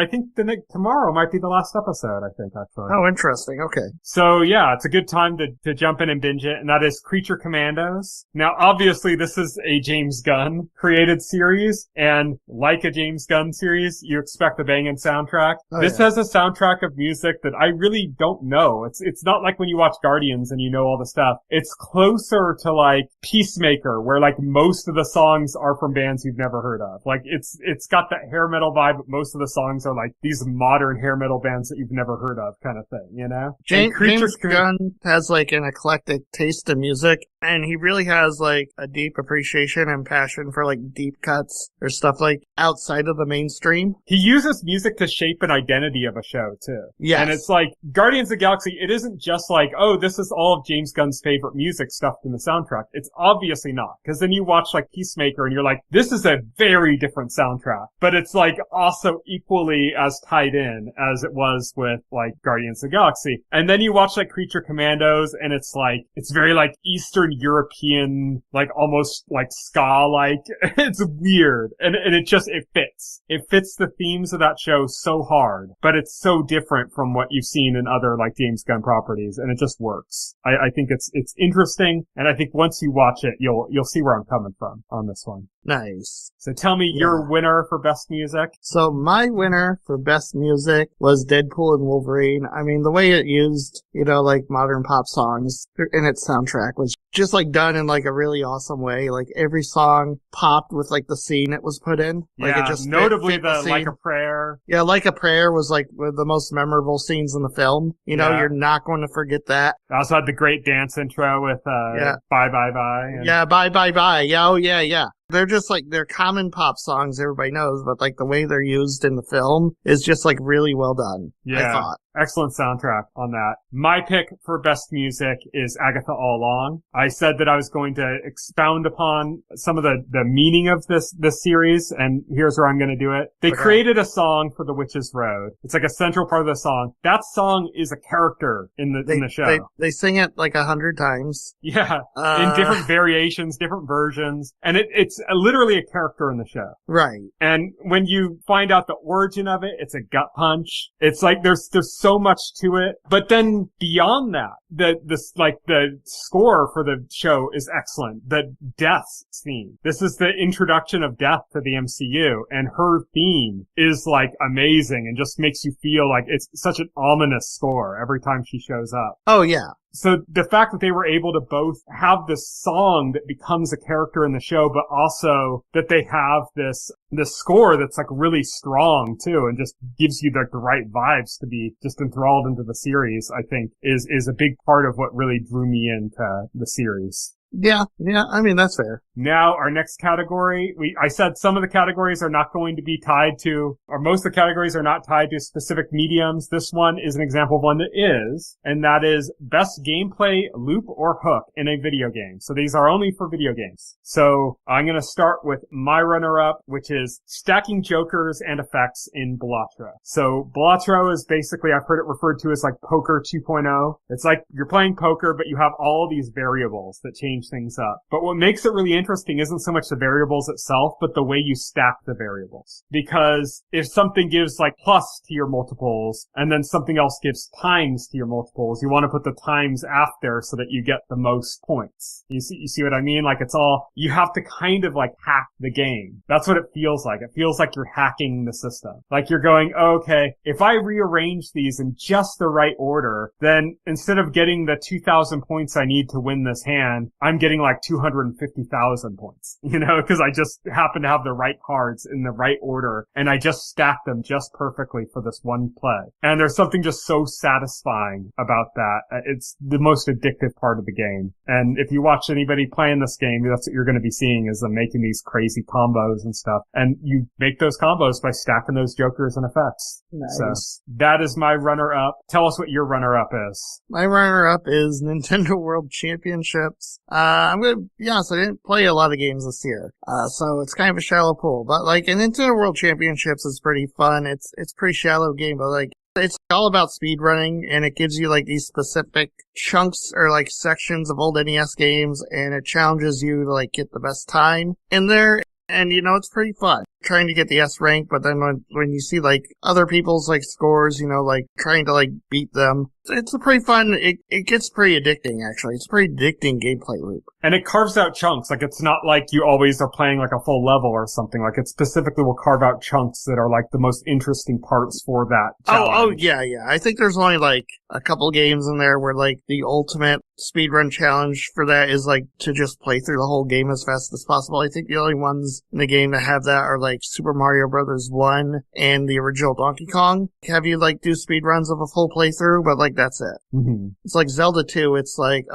tomorrow might be the last episode, I think, actually. Oh, interesting. Okay. So yeah, it's a good time to jump in and binge it, and that is Creature Commandos. Now, obviously, this is a James Gunn created series, and like a James Gunn series, you expect a banging soundtrack. This has a soundtrack of music that I really don't know. It's not like when you watch Guardians and you know all the stuff. It's closer to like Peacemaker, where like most of the songs are from bands you've never heard of. Like it's got that hair metal vibe, but most of the songs are like these modern hair metal bands that you've never heard of kind of thing, you know? James Gunn has like an eclectic taste in music, And he really has like a deep appreciation and passion for like deep cuts or stuff like outside of the mainstream. He uses music to shape an identity of a show too. Yes. And it's like Guardians of the Galaxy, it isn't just like, oh, this is all of James Gunn's favorite music stuffed in the soundtrack. It's obviously not. Because then you watch like Peacemaker and you're like, this is a very different soundtrack. But it's like also equally as tied in as it was with like Guardians of the Galaxy. And then you watch like Creature Commandos and it's like, it's very like Eastern European, like almost like ska-like. It's weird. And it fits. It fits the themes of that show so hard, but it's so different from what you've seen in other like James Gunn properties, and it just works. I think it's interesting, and I think once you watch it, you'll see where I'm coming from on this one. Nice. So tell me your winner for best music. So my winner for best music was Deadpool and Wolverine. I mean, the way it used, like modern pop songs in its soundtrack was just like done in like a really awesome way. Like every song popped with like the scene it was put in. Like it just notably fit the scene. Like a Prayer. Yeah, Like a Prayer was like one of the most memorable scenes in the film. You're not going to forget that. I also had the great dance intro with Bye Bye Bye. Yeah, Bye Bye Bye. Yeah, oh yeah. They're just like, they're common pop songs everybody knows, but like the way they're used in the film is just like really well done. Yeah. I thought. Excellent soundtrack on that. My pick for best music is Agatha All Along. I said that I was going to expound upon some of the meaning of this series, and here's where I'm going to do it. They created a song for The Witch's Road. It's like a central part of the song. That song is a character in the show. They sing it like 100 times. Yeah. In different variations, different versions. And it's literally a character in the show. Right. And when you find out the origin of it, it's a gut punch. It's like there's so much to it. But then beyond that, the score for the show is excellent. The Death theme. This is the introduction of Death to the MCU, and her theme is like amazing and just makes you feel like it's such an ominous score every time she shows up. Oh yeah. So the fact that they were able to both have this song that becomes a character in the show, but also that they have this score that's like really strong too, and just gives you the right vibes to be just enthralled into the series, I think is a big part of what really drew me into the series. Yeah, I mean, that's fair. Now, our next category, I said some of the categories are not going to be tied to, or most of the categories are not tied to specific mediums. This one is an example of one that is, and that is best gameplay, loop, or hook in a video game. So these are only for video games. So I'm going to start with my runner-up, which is stacking jokers and effects in Balatro. So Balatro is basically, I've heard it referred to as like poker 2.0. It's like you're playing poker, but you have all these variables that change things up. But what makes it really interesting isn't so much the variables itself, but the way you stack the variables. Because if something gives like plus to your multiples, and then something else gives times to your multiples, you want to put the times after so that you get the most points. You see what I mean? Like it's all, you have to kind of like hack the game. That's what it feels like. It feels like you're hacking the system. Like you're going, okay, if I rearrange these in just the right order, then instead of getting the 2,000 points I need to win this hand, I'm getting like 250,000 points, because I just happen to have the right cards in the right order, and I just stacked them just perfectly for this one play. And there's something just so satisfying about that. It's the most addictive part of the game. And if you watch anybody playing this game, that's what you're going to be seeing, is them making these crazy combos and stuff. And you make those combos by stacking those jokers and effects. Nice. So that is my runner-up. Tell us what your runner-up is. My runner-up is Nintendo World Championships. I'm going to be honest, I didn't play a lot of games this year. So it's kind of a shallow pool. But like, Nintendo World Championships is pretty fun. It's a pretty shallow game, but like, it's all about speedrunning, and it gives you like these specific chunks or like sections of old NES games, and it challenges you to like get the best time in there. And it's pretty fun trying to get the S rank, but then when you see like other people's like scores, like trying to like beat them, it's a pretty fun, it gets pretty addicting actually. It's a pretty addicting gameplay loop. And it carves out chunks. Like it's not like you always are playing like a full level or something. Like it specifically will carve out chunks that are like the most interesting parts for that challenge. Oh yeah. I think there's only like a couple games in there where like the ultimate speedrun challenge for that is like to just play through the whole game as fast as possible. I think the only ones in the game that have that are like Super Mario Brothers 1 and the original Donkey Kong. Have you like do speedruns of a full playthrough, but like that's it. Mm-hmm. It's like Zelda 2. It's like,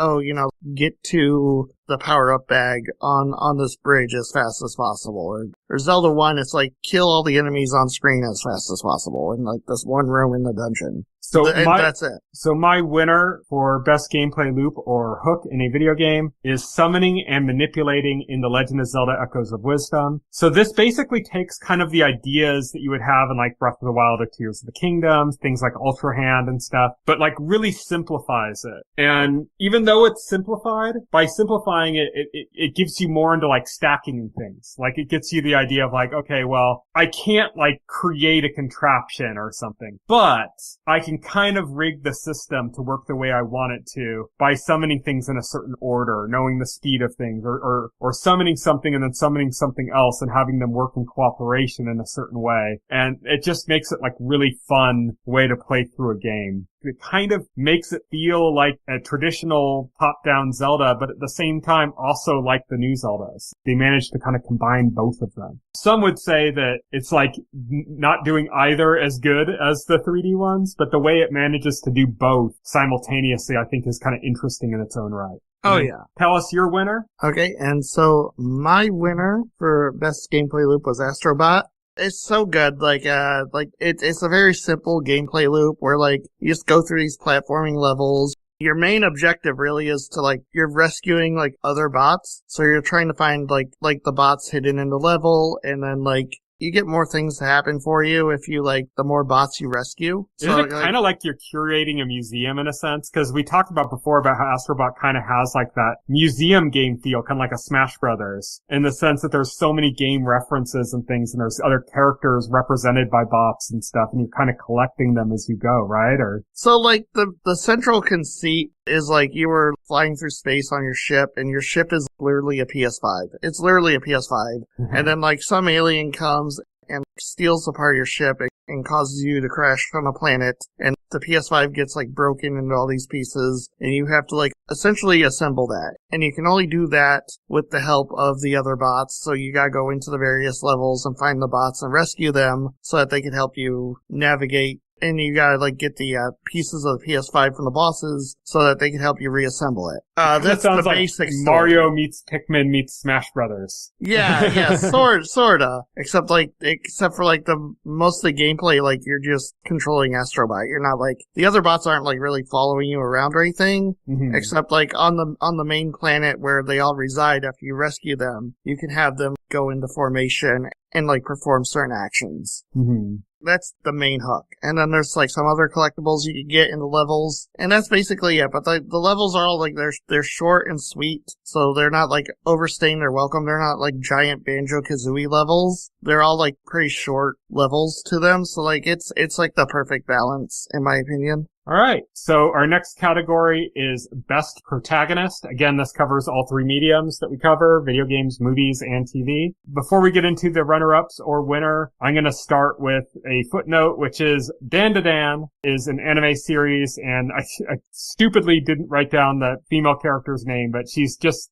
get to the power-up bag on this bridge as fast as possible. Or Zelda 1, it's like, kill all the enemies on screen as fast as possible in like this one room in the dungeon. And that's it. So my winner for best gameplay loop or hook in a video game is summoning and manipulating in The Legend of Zelda Echoes of Wisdom. So this basically takes kind of the ideas that you would have in like Breath of the Wild or Tears of the Kingdom, things like Ultra Hand and stuff, but like really simplifies it. And even though it's simplified, by simplifying it gives you more into like stacking things. Like it gets you the idea of like, okay, well, I can't like create a contraption or something, but I can kind of rig the system to work the way I want it to by summoning things in a certain order, knowing the speed of things, or summoning something and then summoning something else and having them work in cooperation in a certain way. And it just makes it like really fun way to play through a game. It kind of makes it feel like a traditional top-down Zelda, but at the same time also like the new Zeldas. They managed to kind of combine both of them. Some would say that it's like not doing either as good as the 3D ones, but the way it manages to do both simultaneously I think is kind of interesting in its own right. Oh, yeah. Tell us your winner. Okay, and so my winner for best gameplay loop was Astrobot. It's so good. It's a very simple gameplay loop where, like, you just go through these platforming levels. Your main objective really is to, like, you're rescuing, like, other bots. So you're trying to find, like the bots hidden in the level, and then, like, you get more things to happen for you if you, like, the more bots you rescue. Isn't it kind of like you're curating a museum in a sense? Because we talked about before about how Astrobot kind of has, like, that museum game feel, kind of like a Smash Brothers, in the sense that there's so many game references and things, and there's other characters represented by bots and stuff, and you're kind of collecting them as you go, right? Or so, like, the central conceit is, like, you were flying through space on your ship, and your ship is literally a PS5. It's literally a PS5. And then, like, some alien comes and steals a part of your ship and causes you to crash on a planet, and the PS5 gets, like, broken into all these pieces, and you have to, like, essentially assemble that. And you can only do that with the help of the other bots, so you gotta go into the various levels and find the bots and rescue them so that they can help you navigate. And you gotta, like, get the pieces of the PS5 from the bosses so that they can help you reassemble it. That sounds like Mario meets Pikmin meets Smash Brothers. Yeah, sorta. Except for, like, the most of the gameplay, like, you're just controlling Astrobot. You're not, like, the other bots aren't, like, really following you around or anything. Mm-hmm. Except, like, on the main planet where they all reside after you rescue them, you can have them go into formation and, like, perform certain actions. Mm-hmm. That's the main hook. And then there's, like, some other collectibles you can get in the levels. And that's basically it. But the levels are all, like, they're short and sweet. So they're not, like, overstaying their welcome. They're not, like, giant Banjo-Kazooie levels. They're all, like, pretty short levels to them. So, like, it's like the perfect balance, in my opinion. All right. So our next category is Best Protagonist. Again, this covers all three mediums that we cover, video games, movies, and TV. Before we get into the runner-ups or winner, I'm going to start with a footnote, which is Dan to Dan is an anime series, and I stupidly didn't write down the female character's name, but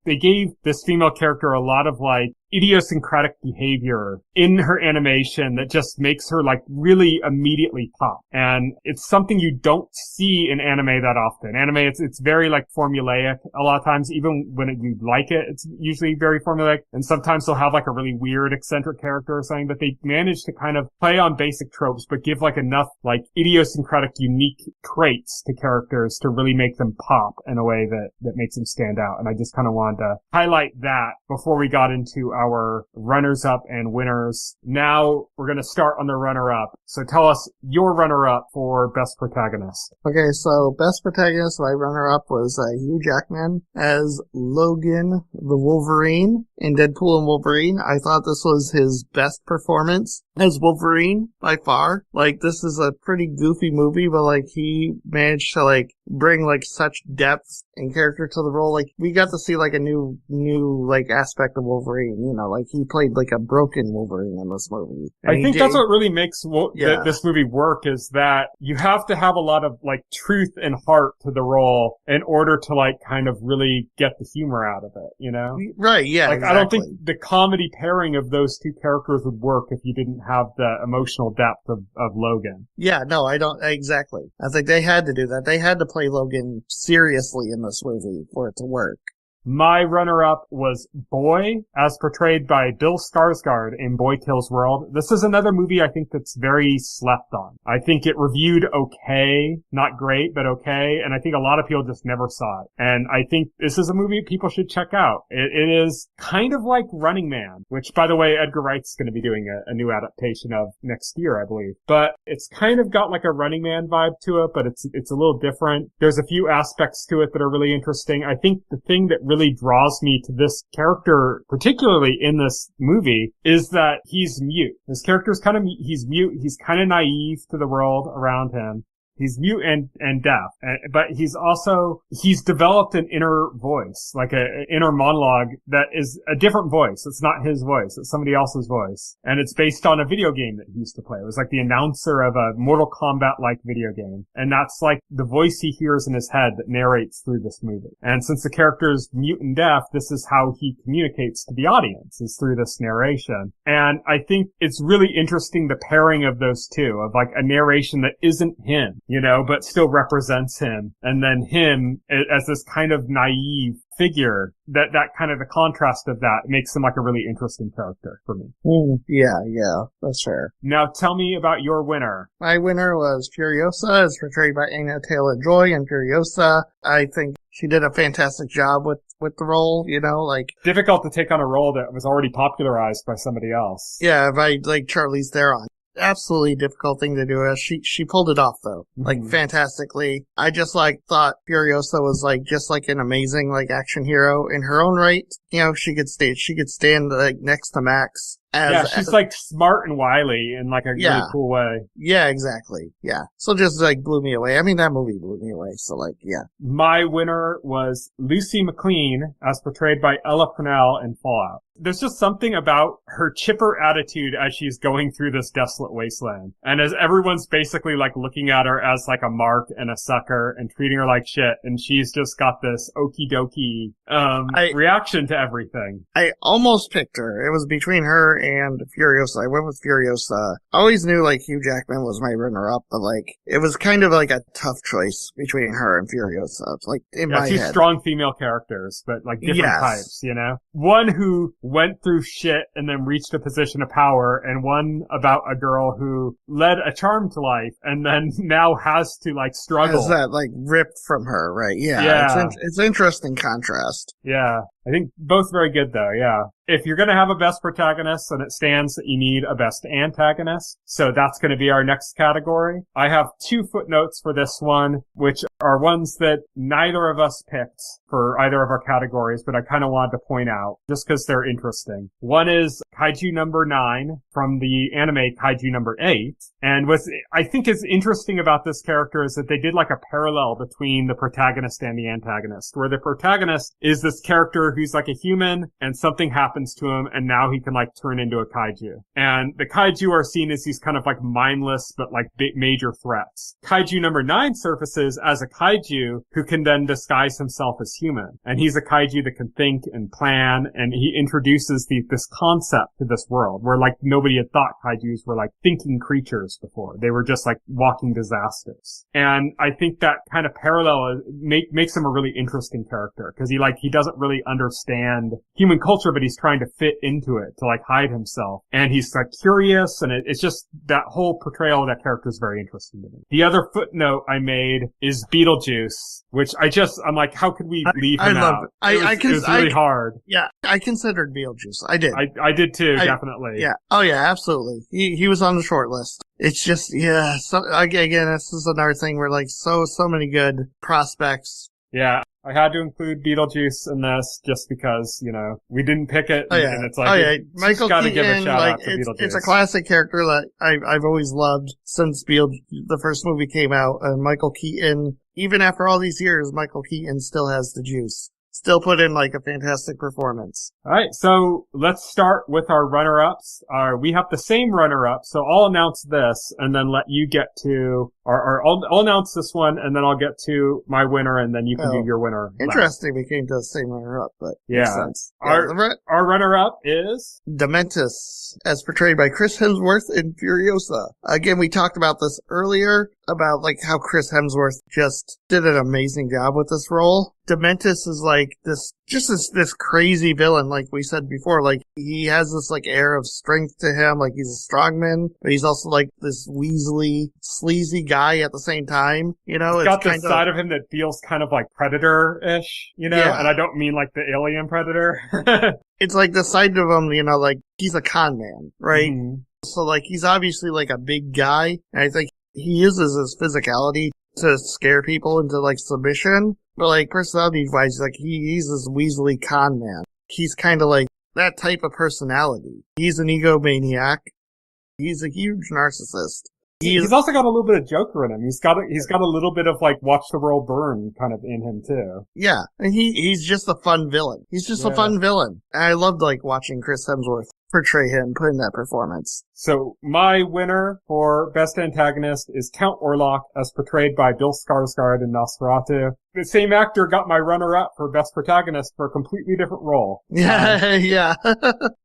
they gave this female character a lot of, like, idiosyncratic behavior in her animation that just makes her, like, really immediately pop. And it's something you don't see in anime that often. Anime, it's very, like, formulaic a lot of times. Even when you like it, it's usually very formulaic. And sometimes they'll have, like, a really weird, eccentric character or something, but they manage to kind of play on basic tropes, but give, like, enough, like, idiosyncratic, unique traits to characters to really make them pop in a way that makes them stand out. And I just kind of wanted to highlight that before we got into our runners-up and winners. Now we're going to start on the runner-up. So tell us your runner-up for Best Protagonist. Okay, so Best Protagonist, my runner-up was Hugh Jackman as Logan the Wolverine in Deadpool and Wolverine. I thought this was his best performance as Wolverine by far. Like, this is a pretty goofy movie, but, like, he managed to, like, bring, like, such depth and character to the role. Like, we got to see, like, a new, like, aspect of Wolverine, you know, like, he played, like, a broken Wolverine in this movie. I think that's what really makes this movie work, is that you have to have a lot of, like, truth and heart to the role in order to, like, kind of really get the humor out of it, you know? Right, yeah, like, exactly. I don't think the comedy pairing of those two characters would work if you didn't have the emotional depth of Logan. Yeah, no, I don't, exactly. I think they had to do that. They had to play Logan seriously in this movie for it to work. My runner-up was Boy, as portrayed by Bill Skarsgård in Boy Kills World. This is another movie I think that's very slept on. I think it reviewed okay, not great, but okay, and I think a lot of people just never saw it. And I think this is a movie people should check out. It is kind of like Running Man, which, by the way, Edgar Wright's going to be doing a new adaptation of next year, I believe. But it's kind of got like a Running Man vibe to it, but it's a little different. There's a few aspects to it that are really interesting. I think the thing that really draws me to this character, particularly in this movie, is that he's mute. This character's he's mute. He's kind of naive to the world around him. He's mute and deaf, but he's developed an inner voice, like an inner monologue that is a different voice. It's not his voice. It's somebody else's voice. And it's based on a video game that he used to play. It was like the announcer of a Mortal Kombat-like video game. And that's like the voice he hears in his head that narrates through this movie. And since the character is mute and deaf, this is how he communicates to the audience, is through this narration. And I think it's really interesting the pairing of those two, of like a narration that isn't him, but still represents him. And then him as this kind of naive figure, that kind of the contrast of that makes him like a really interesting character for me. Yeah, that's fair. Now tell me about your winner. My winner was Furiosa, as portrayed by Anya Taylor-Joy in Furiosa. I think she did a fantastic job with the role, difficult to take on a role that was already popularized by somebody else. Yeah, by Charlize Theron. Absolutely difficult thing to do. She pulled it off though, fantastically. I just thought Furiosa was just an amazing action hero in her own right. She could stand next to Max. She's smart and wily in a really cool way. Yeah, exactly. Yeah. So just blew me away. I mean, that movie blew me away. So yeah. My winner was Lucy McLean, as portrayed by Ella Purnell in Fallout. There's just something about her chipper attitude as she's going through this desolate wasteland. And as everyone's basically looking at her as a mark and a sucker and treating her like shit. And she's just got this okie dokie, reaction to everything. I almost picked her. It was between her and Furiosa. I went with Furiosa. I always knew Hugh Jackman was my runner-up, but it was kind of a tough choice between her and Furiosa. It's in my head. Two strong female characters, but different types, One who went through shit and then reached a position of power, and one about a girl who led a charmed life and then now has to struggle. Has that ripped from her, right? Yeah. It's interesting contrast. Yeah. I think both very good though, yeah. If you're going to have a best protagonist, then it stands that you need a best antagonist. So that's going to be our next category. I have 2 footnotes for this one, which are ones that neither of us picked for either of our categories, but I kind of wanted to point out just because they're interesting. One is Kaiju number 9 from the anime Kaiju number 8. And what I think is interesting about this character is that they did a parallel between the protagonist and the antagonist, where the protagonist is this character who's a human and something happens to him and now he can turn into a kaiju. And the kaiju are seen as these kind of mindless but big major threats. Kaiju number 9 surfaces as a kaiju who can then disguise himself as human. And he's a kaiju that can think and plan, and he introduces this concept to this world where nobody had thought kaijus were thinking creatures before. They were just walking disasters. And I think that kind of parallel makes him a really interesting character because he doesn't really understand human culture, but he's trying to fit into it to hide himself. And he's curious, and it's just that whole portrayal of that character is very interesting to me. The other footnote I made is Beetlejuice, which I'm how could we leave him out? It was really hard. Yeah, I considered Beetlejuice. I did. I did too, definitely. Yeah. Oh yeah, absolutely. He was on the short list. It's just, yeah. So again, this is another thing where so many good prospects. Yeah. I had to include Beetlejuice in this just because, we didn't pick it. And it's Michael gotta Keaton, give a shout out to Beetlejuice. It's a classic character that I've always loved since the first movie came out. And Michael Keaton, even after all these years, Michael Keaton still has the juice. Still put in a fantastic performance. All right, so let's start with our runner-ups. We have the same runner-up, so I'll announce this and then let you get to, or I'll announce this one and then I'll get to my winner and then you can do your winner. Interesting, we came to the same runner-up, but yeah. Makes sense. Our runner-up is Dementus, as portrayed by Chris Hemsworth in Furiosa. Again, we talked about this earlier, about how Chris Hemsworth just did an amazing job with this role. Dementis is like this crazy villain, like we said before. Like, he has this like air of strength to him, like he's a strongman, but he's also like this weaselly, sleazy guy at the same time. You know, He's got this kind side of him that feels kind of like Predator-ish, you know? Yeah. And I don't mean like the alien Predator. It's like the side of him, you know, like he's a con man, right? Mhm. So like he's obviously like a big guy, and I think he uses his physicality to scare people into like submission. But like personality-wise, like he's this weaselly con man. He's kind of like that type of personality. He's an egomaniac. He's a huge narcissist. He's also got a little bit of Joker in him. He's got a little bit of like watch the world burn kind of in him too. Yeah, and he's just a fun villain. He's just a fun villain. And I loved like watching Chris Hemsworth portray him, put in that performance. So my winner for best antagonist is Count Orlok, as portrayed by Bill Skarsgård in Nosferatu. The same actor got my runner-up for best protagonist for a completely different role. Yeah, yeah.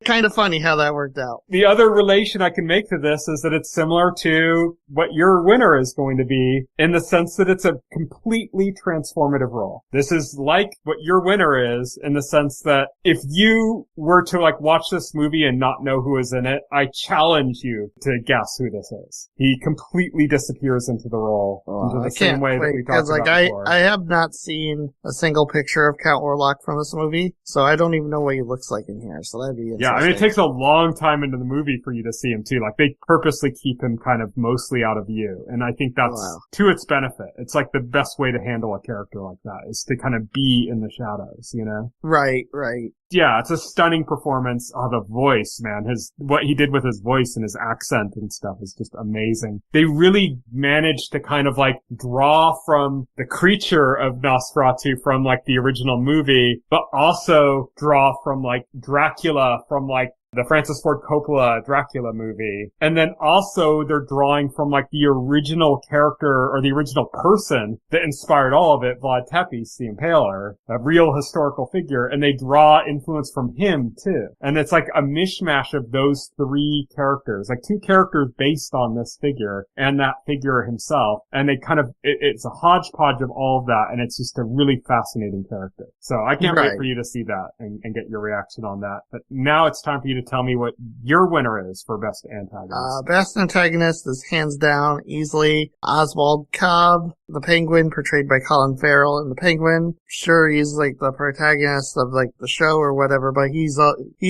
Kind of funny how that worked out. The other relation I can make to this is that it's similar to what your winner is going to be, in the sense that it's a completely transformative role. This is like what your winner is, in the sense that if you were to like watch this movie and not know who is in it, I challenge you to guess who this is. He completely disappears into the role, into the same way that we talked about before. I have not seen a single picture of Count Orlok from this movie, so I don't even know what he looks like in here, so that'd be interesting. Yeah, I mean, it takes a long time into the movie for you to see him too. Like, they purposely keep him kind of mostly out of view, and I think that's to its benefit. It's like the best way to handle a character like that, is to kind of be in the shadows, you know? Right, right. Yeah, it's a stunning performance. Oh, the voice, man. What he did with his voice and his accent and stuff is just amazing. They really managed to kind of like draw from the creature of Nosferatu from like the original movie, but also draw from like Dracula from like the Francis Ford Coppola Dracula movie. And then also they're drawing from like the original character or the original person that inspired all of it, Vlad Tepes, the Impaler, a real historical figure. And they draw influence from him too. And it's like a mishmash of those three characters, like two characters based on this figure and that figure himself. And they kind of, it's a hodgepodge of all of that. And it's just a really fascinating character. So I can't wait for you to see that and get your reaction on that. But now it's time for you to tell me what your winner is for best antagonist. Best antagonist is hands down, easily, Oswald Cobb, the Penguin, portrayed by Colin Farrell in The Penguin. Sure, he's like the protagonist of like the show or whatever, but he's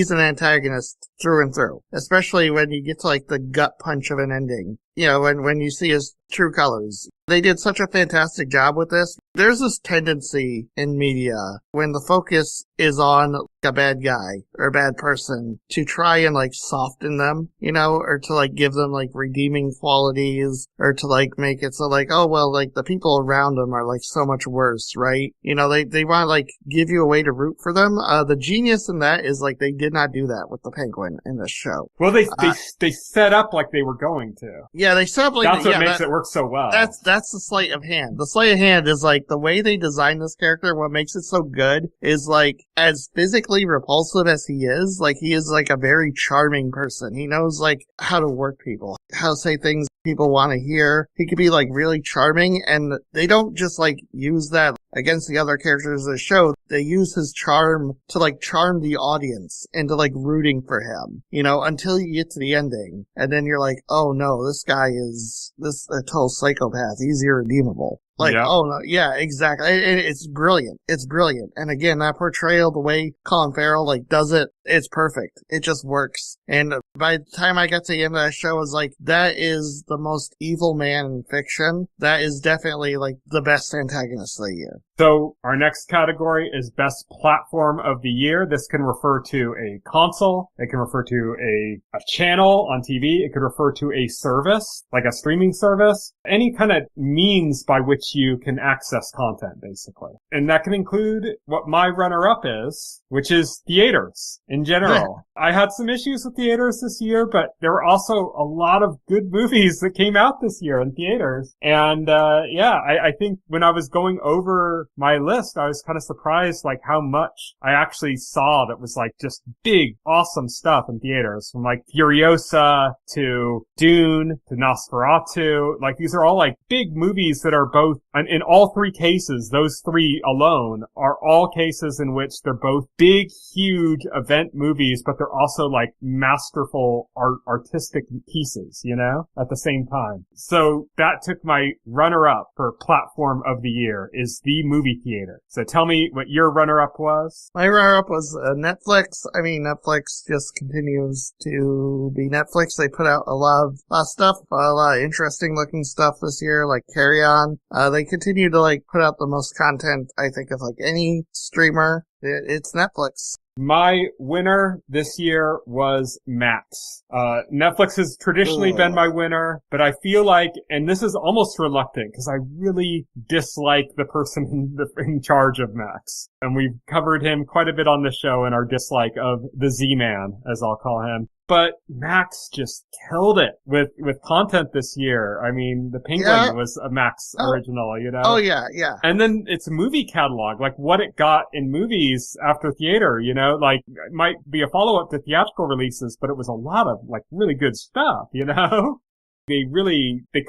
an antagonist through and through. Especially when you get to like the gut punch of an ending. You know, when you see his true colors. They did such a fantastic job with this. There's this tendency in media when the focus is on a bad guy or a bad person to try and like soften them, you know, or to like give them like redeeming qualities, or to like make it so like, oh well, like the people around them are like so much worse, right? You know, they want to like give you a way to root for them. The genius in that is like they did not do that with the Penguin in this show. Well, they set up like they were going to. Yeah, they set up like that's what makes it work so well. That's the sleight of hand. The sleight of hand is like the way they design this character. What makes it so good is like, as physically repulsive as he is like a very charming person. He knows like how to work people, how to say things people want to hear. He could be like really charming, and they don't just like use that against the other characters of the show. They use his charm to like charm the audience into like rooting for him, you know, until you get to the ending. And then you're like, oh no, this guy is a total psychopath. He's irredeemable. Like, oh no, yeah, exactly. It's brilliant. It's brilliant. And again, that portrayal, the way Colin Farrell like does it, it's perfect. It just works. And by the time I got to the end of that show, I was like, that is the most evil man in fiction. That is definitely like the best antagonist of the year. So our next category is best platform of the year. This can refer to a console. It can refer to a channel on TV. It could refer to a service, like a streaming service. Any kind of means by which you can access content, basically. And that can include what my runner-up is, which is theaters in general. I had some issues with theaters this year, but there were also a lot of good movies that came out this year in theaters. And, I think when I was going over my list, I was kind of surprised, like, how much I actually saw that was, like, just big, awesome stuff in theaters. From, like, Furiosa to Dune to Nosferatu. Like, these are all, like, big movies that are both, and in all three cases, those three alone are all cases in which they're both big, huge event movies, but they're also, like, masterful artistic pieces, you know, at the same time. So that took my runner-up for platform of the year is the movie theater. So tell me what your runner-up was. My runner-up was Netflix. I mean, Netflix just continues to be Netflix. They put out a lot of stuff, a lot of interesting looking stuff this year, like Carry On. They continue to, like, put out the most content, I think, of, like, any streamer. It's Netflix. My winner this year was Max. Netflix has traditionally been my winner, but I feel like, and this is almost reluctant, because I really dislike the person in charge of Max. And we've covered him quite a bit on the show in our dislike of the Z-Man, as I'll call him. But Max just killed it with content this year. I mean, The Penguin was a Max original, you know? Oh, yeah. And then its movie catalog, like what it got in movies after theater, you know? Like, it might be a follow-up to theatrical releases, but it was a lot of, like, really good stuff, you know? They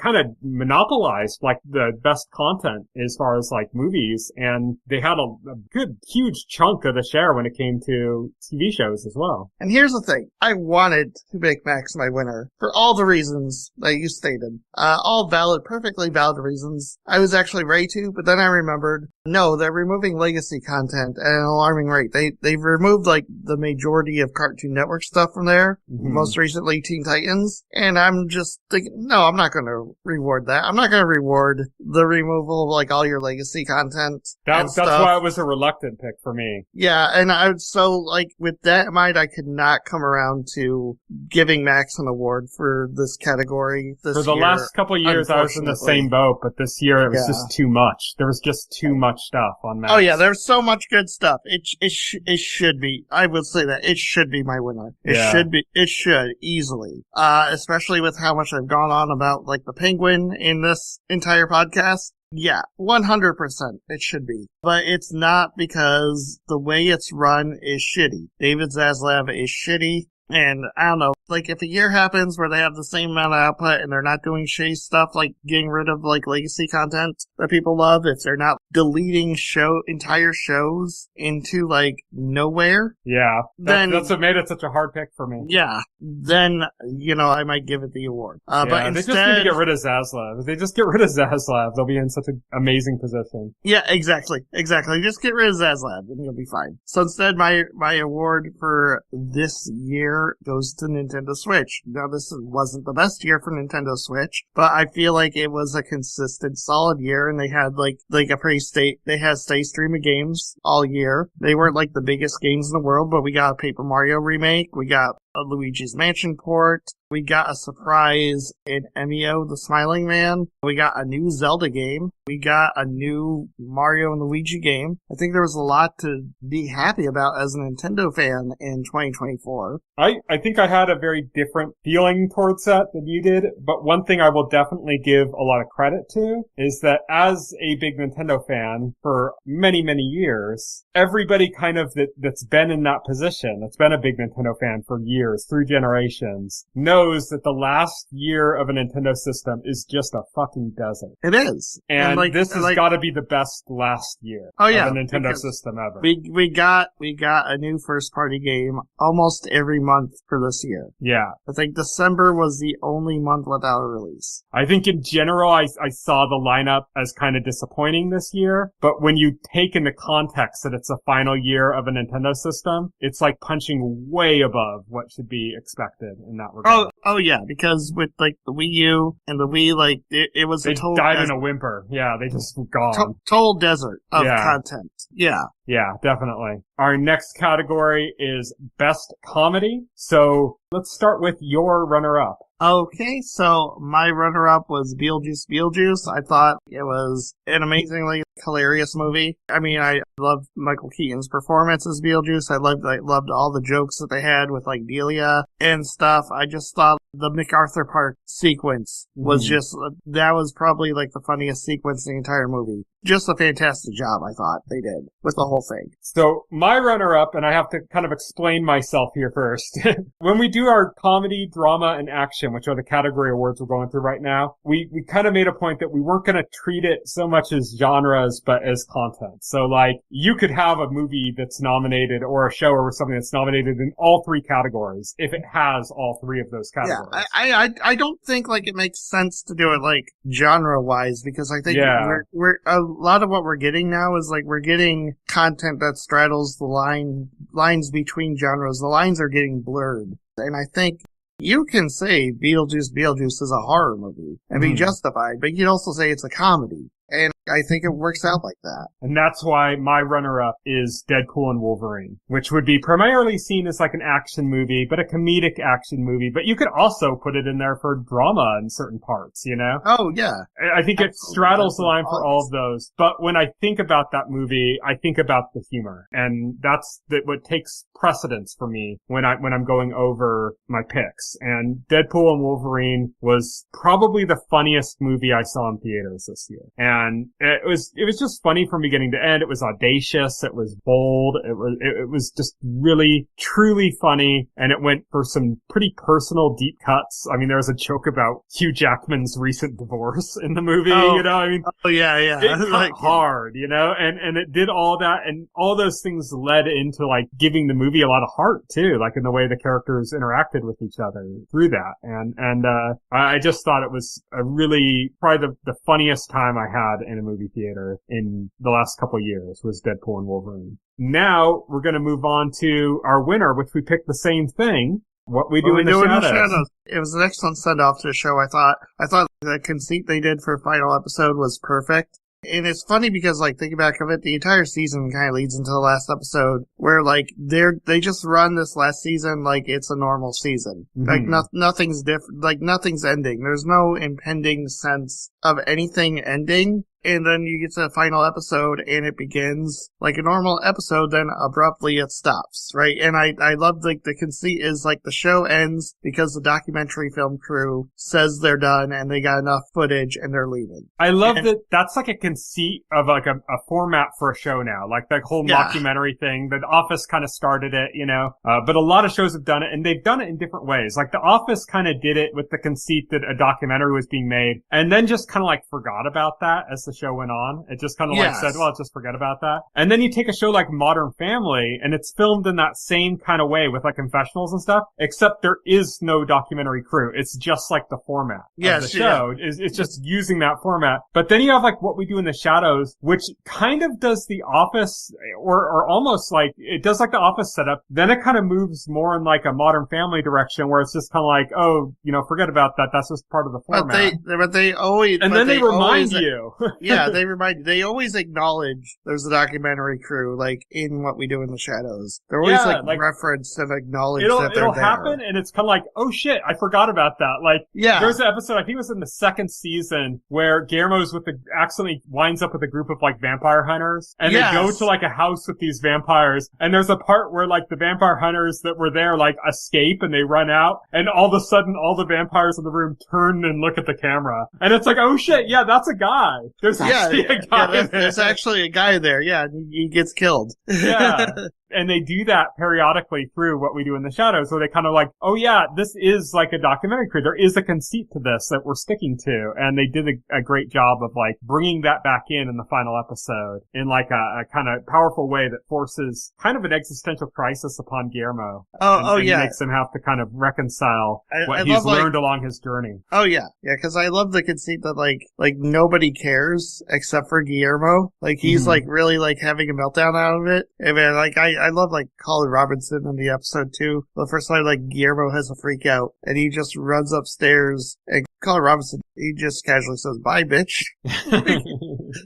kind of monopolized, like, the best content as far as, like, movies, and they had a good, huge chunk of the share when it came to TV shows as well. And here's the thing. I wanted to make Max my winner for all the reasons that you stated. All valid, perfectly valid reasons. I was actually ready to, but then I remembered, no, they're removing legacy content at an alarming rate. They've removed, like, the majority of Cartoon Network stuff from there, most recently Teen Titans, and I'm just thinking, no, I'm not going to reward that. I'm not going to reward the removal of, like, all your legacy content. That's why it was a reluctant pick for me. Yeah, and with that in mind, I could not come around to giving Max an award for this category this year. For the last couple of years, I was in the same boat, but this year it was just too much. There was just too much stuff on Max. Oh yeah, there's so much good stuff. It should be. I would say that it should be my winner. It should easily. Especially with how much I've gone on about, like, the Penguin in this entire podcast. Yeah, 100% it should be. But it's not, because the way it's run is shitty. David Zaslav is shitty. And I don't know, like, if a year happens where they have the same amount of output and they're not doing shady stuff, like getting rid of, like, legacy content that people love, if they're not deleting entire shows into, like, nowhere. Yeah. That's what made it such a hard pick for me. Yeah. Then, you know, I might give it the award. But instead, they just need to get rid of Zaslav. If they just get rid of Zaslav, they'll be in such an amazing position. Yeah, exactly. Just get rid of Zaslav and you'll be fine. So instead, my award for this year goes to Nintendo Switch. Now, this wasn't the best year for Nintendo Switch, but I feel like it was a consistent, solid year, and they had like a pretty they had steady stream of games all year. They weren't like the biggest games in the world, but we got a Paper Mario remake, we got a Luigi's Mansion port, we got a surprise in Emio, the Smiling Man, we got a new Zelda game, we got a new Mario and Luigi game. I think there was a lot to be happy about as a Nintendo fan in 2024. I think I had a very different feeling towards that than you did, but one thing I will definitely give a lot of credit to is that as a big Nintendo fan for many, many years, everybody kind of that's been in that position, that's been a big Nintendo fan for years, through generations, knows that the last year of a Nintendo system is just a fucking desert. It is. And this has got to be the best last year of a Nintendo system ever. We got a new first party game almost every month for this year. Yeah. I think December was the only month without a release. I think in general, I saw the lineup as kind of disappointing this year, but when you take into context that it's a final year of a Nintendo system, it's like punching way above what should be expected in that regard. Oh yeah, because with like the Wii U and the Wii, like it was a total died in a whimper. Yeah, they just gone. Total desert of content. Yeah. Yeah, definitely. Our next category is Best Comedy. So let's start with your runner-up. Okay, so my runner-up was Beetlejuice. I thought it was an amazingly hilarious movie. I mean, I love Michael Keaton's performance as Beetlejuice. I loved all the jokes that they had with like Delia and stuff. I just thought the MacArthur Park sequence was that was probably like the funniest sequence in the entire movie. Just a fantastic job, I thought they did with the whole thing. So my runner-up, and I have to kind of explain myself here first. When we do our comedy, drama, and action, which are the category awards we're going through right now, we kind of made a point that we weren't going to treat it so much as genres, but as content. So like, you could have a movie that's nominated or a show or something that's nominated in all three categories if it has all three of those categories. Yeah, I don't think like it makes sense to do it like genre-wise, because I think we're a lot of what we're getting now is like we're getting content that straddles the lines between genres. The lines are getting blurred. And I think you can say Beetlejuice is a horror movie and be justified, but you can also say it's a comedy. And I think it works out like that. And that's why my runner-up is Deadpool and Wolverine, which would be primarily seen as like an action movie, but a comedic action movie. But you could also put it in there for drama in certain parts, you know? Oh, yeah. I think it straddles the line for all of those. But when I think about that movie, I think about the humor. And that's what takes precedence for me when I'm going over my picks. And Deadpool and Wolverine was probably the funniest movie I saw in theaters this year. And it was just funny from beginning to end. It was audacious. It was bold. It was just really, truly funny. And it went for some pretty personal deep cuts. I mean, there was a joke about Hugh Jackman's recent divorce in the movie, you know? I mean, yeah. It cut hard, you know? And it did all that. And all those things led into like giving the movie a lot of heart too, like in the way the characters interacted with each other through that. And I just thought it was probably the funniest time I had in a movie theater in the last couple of years was Deadpool and Wolverine. Now we're going to move on to our winner, which we picked the same thing. What we do in the shadows. It was an excellent send-off to the show. I thought the conceit they did for final episode was perfect. And it's funny because, like, thinking back of it, the entire season kind of leads into the last episode where, like, they just run this last season like it's a normal season. Like, nothing's different, like, nothing's ending. There's no impending sense of anything ending. And then you get to the final episode and it begins like a normal episode, then abruptly it stops, right? And I love like the conceit is like the show ends because the documentary film crew says they're done and they got enough footage and they're leaving. I love that that's like a conceit of like a format for a show now, like that whole mockumentary thing. The Office kind of started it, you know, but a lot of shows have done it and they've done it in different ways. Like The Office kind of did it with the conceit that a documentary was being made and then just kind of like forgot about that as the show went on. It just kind of like said, well, just forget about that. And then you take a show like Modern Family and it's filmed in that same kind of way with like confessionals and stuff, except there is no documentary crew. It's just like the format of the show. It's just using that format. But then you have like What We Do in the Shadows, which kind of does The Office or almost like it does like The Office setup. Then it kind of moves more in like a Modern Family direction where it's just kind of like, oh, you know, forget about that. That's just part of the format. But they always, and then they remind you. Yeah, they always acknowledge there's a documentary crew, like, in What We Do in the Shadows. They're always, like reference and acknowledge that they're there. It'll happen, and it's kind of like, oh shit, I forgot about that. Like, there's an episode, I think it was in the second season, where Guillermo's accidentally winds up with a group of, like, vampire hunters, and they go to, like, a house with these vampires, and there's a part where, like, the vampire hunters that were there, like, escape, and they run out, and all of a sudden, all the vampires in the room turn and look at the camera. And it's like, oh shit, yeah, that's a guy. There's actually a guy there's actually a guy there, he gets killed. Yeah. And they do that periodically through What We Do in the Shadows, where they kind of like, oh yeah, this is like a documentary crew. There is a conceit to this that we're sticking to. And they did a great job of like bringing that back in the final episode in like a kind of powerful way that forces kind of an existential crisis upon Guillermo. And makes him have to kind of reconcile what he's learned along his journey. Oh yeah. Yeah, because I love the conceit that like nobody cares except for Guillermo. Like he's like really like having a meltdown out of it. I mean, like I love like Colin Robinson in the episode too. The first time like Guillermo has a freak out and he just runs upstairs and Colin Robinson, he just casually says, bye bitch.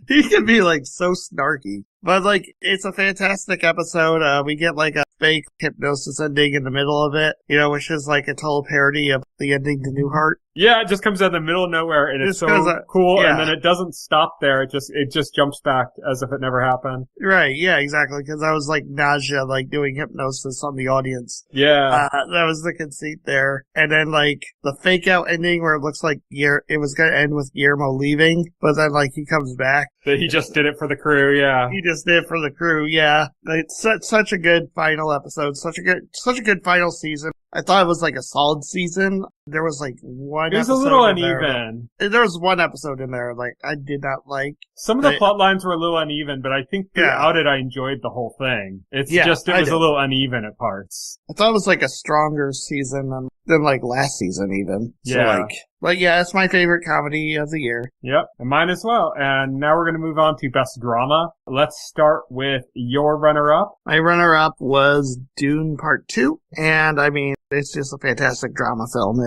He can be like so snarky. But like, it's a fantastic episode. We get like a fake hypnosis ending in the middle of it, you know, which is like a total parody of the ending to Newhart. Yeah, it just comes out of the middle of nowhere, and it's so cool, and then it doesn't stop there. It just jumps back as if it never happened. Right, yeah, exactly, because I was like nausea, like doing hypnosis on the audience. Yeah. That was the conceit there. And then like the fake out ending where it looks like it was going to end with Guillermo leaving, but then like he comes back. He just did it for the crew, yeah. He just did it for the crew, yeah. It's such a good final episode, such a good final season. I thought it was like a solid season. There was like one episode. It was a little uneven. There was one episode in there like I did not like. Some of the plot lines were a little uneven, but I think throughout it I enjoyed the whole thing. It was a little uneven at parts. I thought it was like a stronger season than like last season even. Yeah. But yeah, it's my favorite comedy of the year. Yep, and mine as well. And now we're going to move on to Best Drama. Let's start with your runner-up. My runner-up was Dune Part 2. And I mean, it's just a fantastic drama film.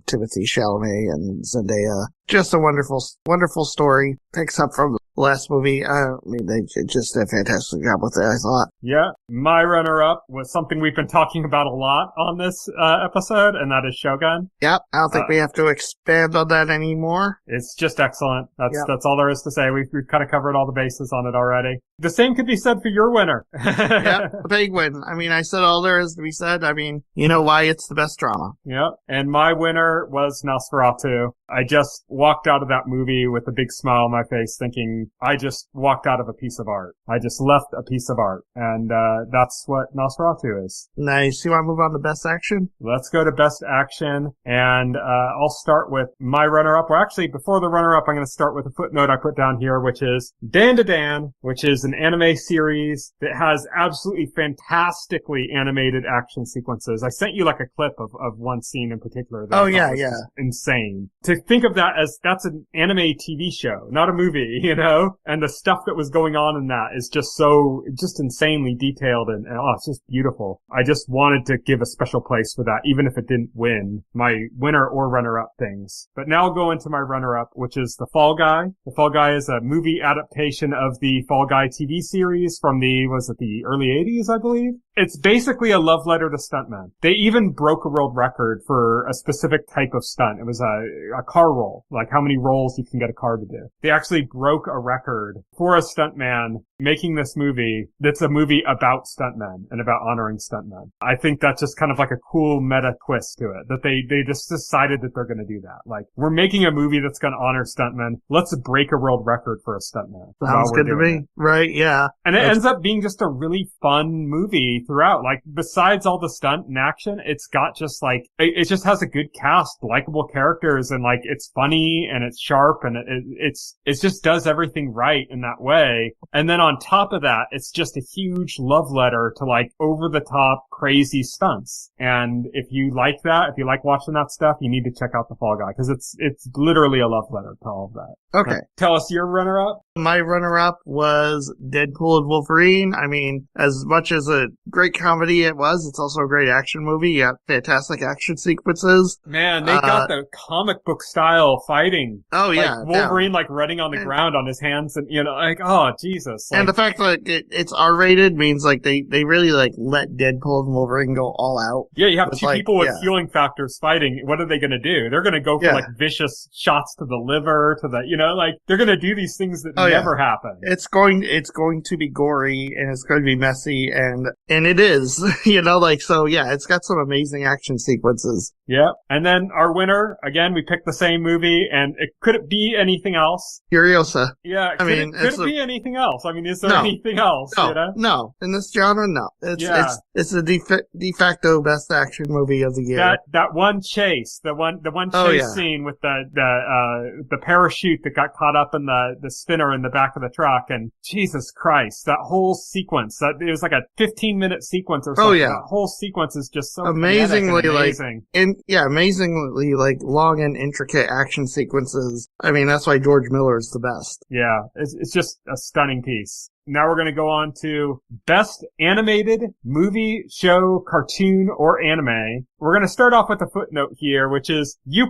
Timothée Chalamet and Zendaya. Just a wonderful, wonderful story. Picks up from the last movie. They just did a fantastic job with it, I thought. Yeah. My runner-up was something we've been talking about a lot on this episode, and that is Shogun. Yep. I don't think we have to expand on that anymore. It's just excellent. That's all there is to say. We've kind of covered all the bases on it already. The same could be said for your winner. Yep. The big win. I mean, I said all there is to be said. I mean, you know why it's the best drama. Yep. And my winner was Nosferatu. I just walked out of that movie with a big smile on my face thinking I just walked out of a piece of art. I just left a piece of art. And that's what Nosferatu is. Nice. You want to move on to Best Action? Let's go to Best Action. And I'll start with my runner-up. Well, actually, before the runner-up, I'm going to start with a footnote I put down here, which is Dan to Dan, which is an anime series that has absolutely fantastically animated action sequences. I sent you like a clip of one scene in particular. That was insane. To think of that as that's an anime TV show, not a movie, you know? And the stuff that was going on in that is just insanely detailed and it's just beautiful. I just wanted to give a special place for that, even if it didn't win my winner or runner-up things. But now I'll go into my runner-up, which is The Fall Guy. The Fall Guy is a movie adaptation of the Fall Guy TV series from the early 80s, I believe? It's basically a love letter to stuntmen. They even broke a world record for a specific type of stunt. It was a car roll, like how many rolls you can get a car to do. They actually broke a record for a stuntman making this movie that's a movie about stuntmen and about honoring stuntmen. I think that's just kind of like a cool meta twist to it, that they just decided that they're going to do that. Like, we're making a movie that's going to honor stuntmen. Let's break a world record for a stuntman. Sounds good to me. Right, yeah. And it ends up being just a really fun movie throughout. Like, besides all the stunt and action, it's got just like, it just has a good cast, likable characters, and like, it's funny and it's sharp and it just does everything right in that way. And then on top of that, it's just a huge love letter to like over the top crazy stunts. And if you like that, if you like watching that stuff, you need to check out The Fall Guy, because it's literally a love letter to all of that. Okay. Now, tell us your runner-up. My runner-up was Deadpool and Wolverine. I mean, as much as a great comedy it was, it's also a great action movie. You got fantastic action sequences. Man, they got the comic book style fighting. Oh, yeah. Like Wolverine, like, running on the ground on his hands and, you know, like, oh, Jesus. Like, and the fact that it's R-rated means, like, they really, like, let Deadpool and Wolverine go all out. Yeah, you have two people with healing factors fighting. What are they going to do? They're going to go for, like, vicious shots to the liver, to the, you know, like, they're going to do these things that never happen. It's going to be gory, and it's going to be messy, and it is, you know, like, so, yeah, it's got some amazing action sequences. Yeah. And then our winner, again, we picked the same movie, and could it be anything else? Furiosa. Yeah. Could it be anything else? I mean, is there anything else? No, you know? No. In this genre, no. It's a de facto best action movie of the year. That one chase, the one chase scene with the parachute that got caught up in the spinner in the back of the truck, and Jesus Christ, that whole sequence, it was like a 15-minute sequence or something. Oh, yeah. That whole sequence is just so amazingly amazing. Amazingly like long and intricate action sequences. I mean, that's why George Miller is the best. Yeah, it's just a stunning piece. Now we're going to go on to Best Animated Movie, Show, Cartoon, or Anime. We're going to start off with a footnote here, which is you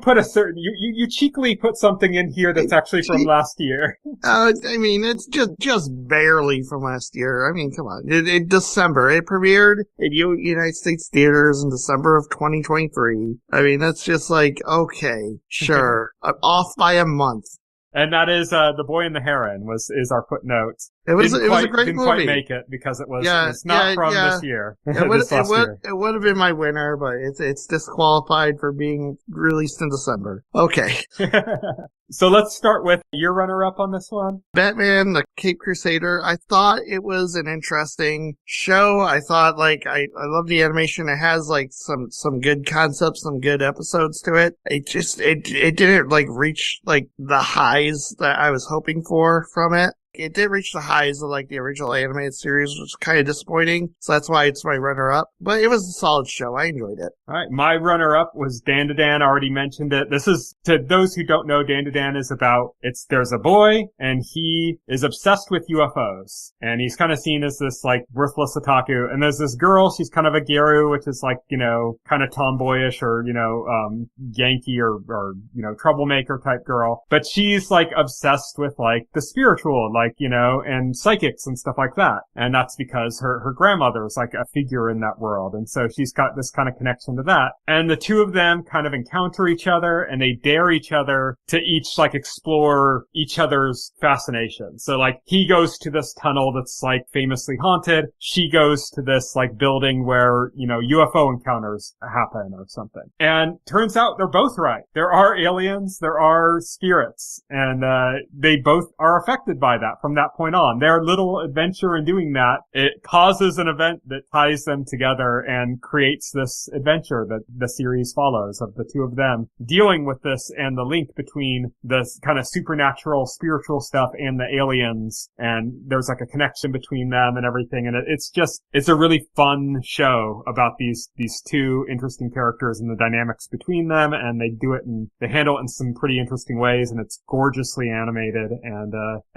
cheekily put something in here that's actually from last year. I mean, it's just barely from last year. I mean, come on. In December. It premiered in United States theaters in December of 2023. I mean, that's just like, okay, sure. I'm off by a month. And that is, The Boy and the Heron is our footnote. It was a great movie. Didn't quite make it because it's not from this year. It would have been my winner, but it's disqualified for being released in December. Okay. So let's start with your runner-up on this one. Batman, the Cape Crusader. I thought it was an interesting show. I thought, like, I love the animation. It has, like, some good concepts, some good episodes to it. It didn't, like, reach, like, the highs that I was hoping for from it. It did reach the highs of, like, the original animated series, which was kind of disappointing. So that's why it's my runner-up. But it was a solid show. I enjoyed it. All right. My runner-up was Dan to Dan. I already mentioned it. This is, to those who don't know, Dan to Dan is about, there's a boy, and he is obsessed with UFOs. And he's kind of seen as this, like, worthless otaku. And there's this girl, she's kind of a gyaru, which is, like, kind of tomboyish or, Yankee or, troublemaker type girl. But she's, like, obsessed with, like, the spiritual, like, and psychics and stuff like that. And that's because her grandmother is like a figure in that world. And so she's got this kind of connection to that. And the two of them kind of encounter each other and they dare each other to each like explore each other's fascination. So like he goes to this tunnel that's like famously haunted. She goes to this like building where, UFO encounters happen or something. And turns out they're both right. There are aliens, there are spirits, and they both are affected by that. From that point on, their little adventure in doing that, it causes an event that ties them together and creates this adventure that the series follows of the two of them dealing with this and the link between this kind of supernatural spiritual stuff and the aliens, and there's like a connection between them and everything, and it's a really fun show about these two interesting characters and the dynamics between them, and they handle it in some pretty interesting ways, and it's gorgeously animated, and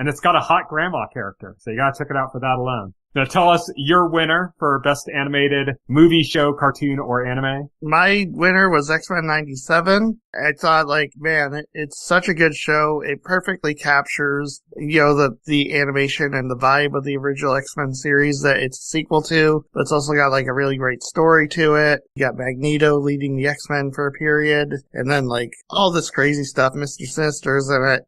it's got a hot grandma character, so you gotta check it out for that alone. Now tell us your winner for Best Animated Movie, Show, Cartoon, or Anime. My winner was X-Men 97. I thought, like, man, it's such a good show. It perfectly captures, the animation and the vibe of the original X-Men series that it's a sequel to. But it's also got, like, a really great story to it. You got Magneto leading the X-Men for a period. And then, like, all this crazy stuff, Mr. Sinister's in it.